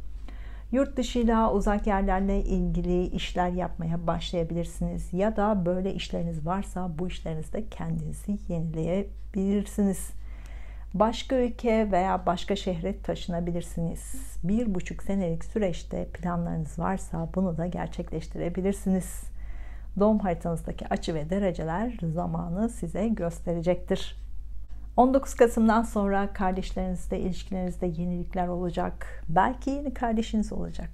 Yurt dışıyla, uzak yerlerle ilgili işler yapmaya başlayabilirsiniz. Ya da böyle işleriniz varsa bu işlerinizde kendinizi yenileyebilirsiniz. Başka ülke veya başka şehre taşınabilirsiniz. 1,5 senelik süreçte planlarınız varsa bunu da gerçekleştirebilirsiniz. Doğum haritanızdaki açı ve dereceler zamanı size gösterecektir. 19 Kasım'dan sonra kardeşlerinizle, ilişkilerinizde yenilikler olacak. Belki yeni kardeşiniz olacak.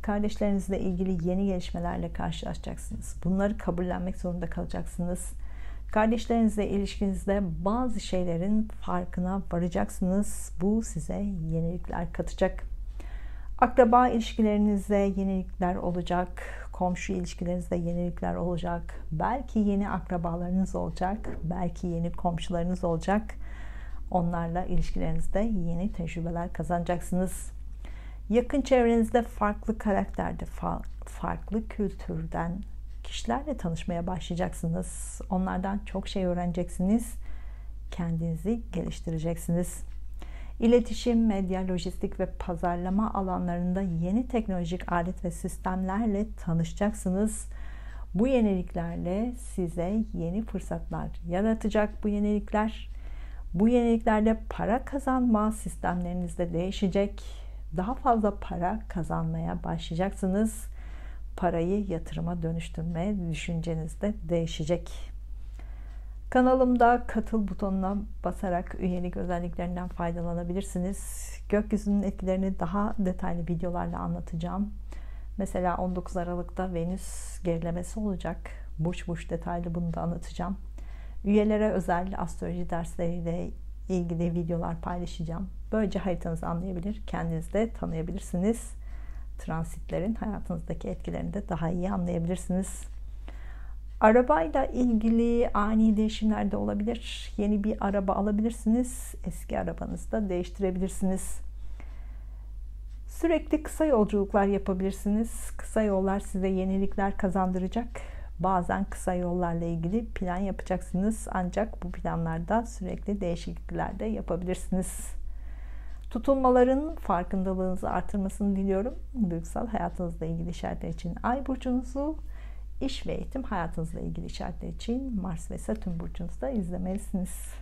Kardeşlerinizle ilgili yeni gelişmelerle karşılaşacaksınız. Bunları kabullenmek zorunda kalacaksınız. Kardeşlerinizle ilişkinizde bazı şeylerin farkına varacaksınız. Bu size yenilikler katacak. Akraba ilişkilerinizde yenilikler olacak. Komşu ilişkilerinizde yenilikler olacak. Belki yeni akrabalarınız olacak. Belki yeni komşularınız olacak. Onlarla ilişkilerinizde yeni tecrübeler kazanacaksınız. Yakın çevrenizde farklı karakterde, farklı kültürden kişilerle tanışmaya başlayacaksınız. Onlardan çok şey öğreneceksiniz. Kendinizi geliştireceksiniz. İletişim, medya, lojistik ve pazarlama alanlarında yeni teknolojik alet ve sistemlerle tanışacaksınız. Bu yeniliklerle size yeni fırsatlar yaratacak bu yenilikler. Bu yeniliklerle para kazanma sistemleriniz de değişecek. Daha fazla para kazanmaya başlayacaksınız. Parayı yatırıma dönüştürme düşünceniz de değişecek. Kanalımda katıl butonuna basarak üyelik özelliklerinden faydalanabilirsiniz. Gökyüzünün etkilerini daha detaylı videolarla anlatacağım. Mesela 19 Aralık'ta Venüs gerilemesi olacak. Burç burç detaylı bunu da anlatacağım. Üyelere özel astroloji dersleriyle ilgili videolar paylaşacağım. Böylece haritanızı anlayabilir, kendinizi de tanıyabilirsiniz. Transitlerin hayatınızdaki etkilerini de daha iyi anlayabilirsiniz. Arabayla ilgili ani değişimler de olabilir. Yeni bir araba alabilirsiniz. Eski arabanızı da değiştirebilirsiniz. Sürekli kısa yolculuklar yapabilirsiniz. Kısa yollar size yenilikler kazandıracak. Bazen kısa yollarla ilgili plan yapacaksınız. Ancak bu planlarda sürekli değişiklikler de yapabilirsiniz. Tutulmaların farkındalığınızı artırmasını diliyorum. Duygusal hayatınızla ilgili işaretler için Ay burcunuzu, İş ve eğitim hayatınızla ilgili işaretler için Mars ve Satürn burcunuzda izlemelisiniz.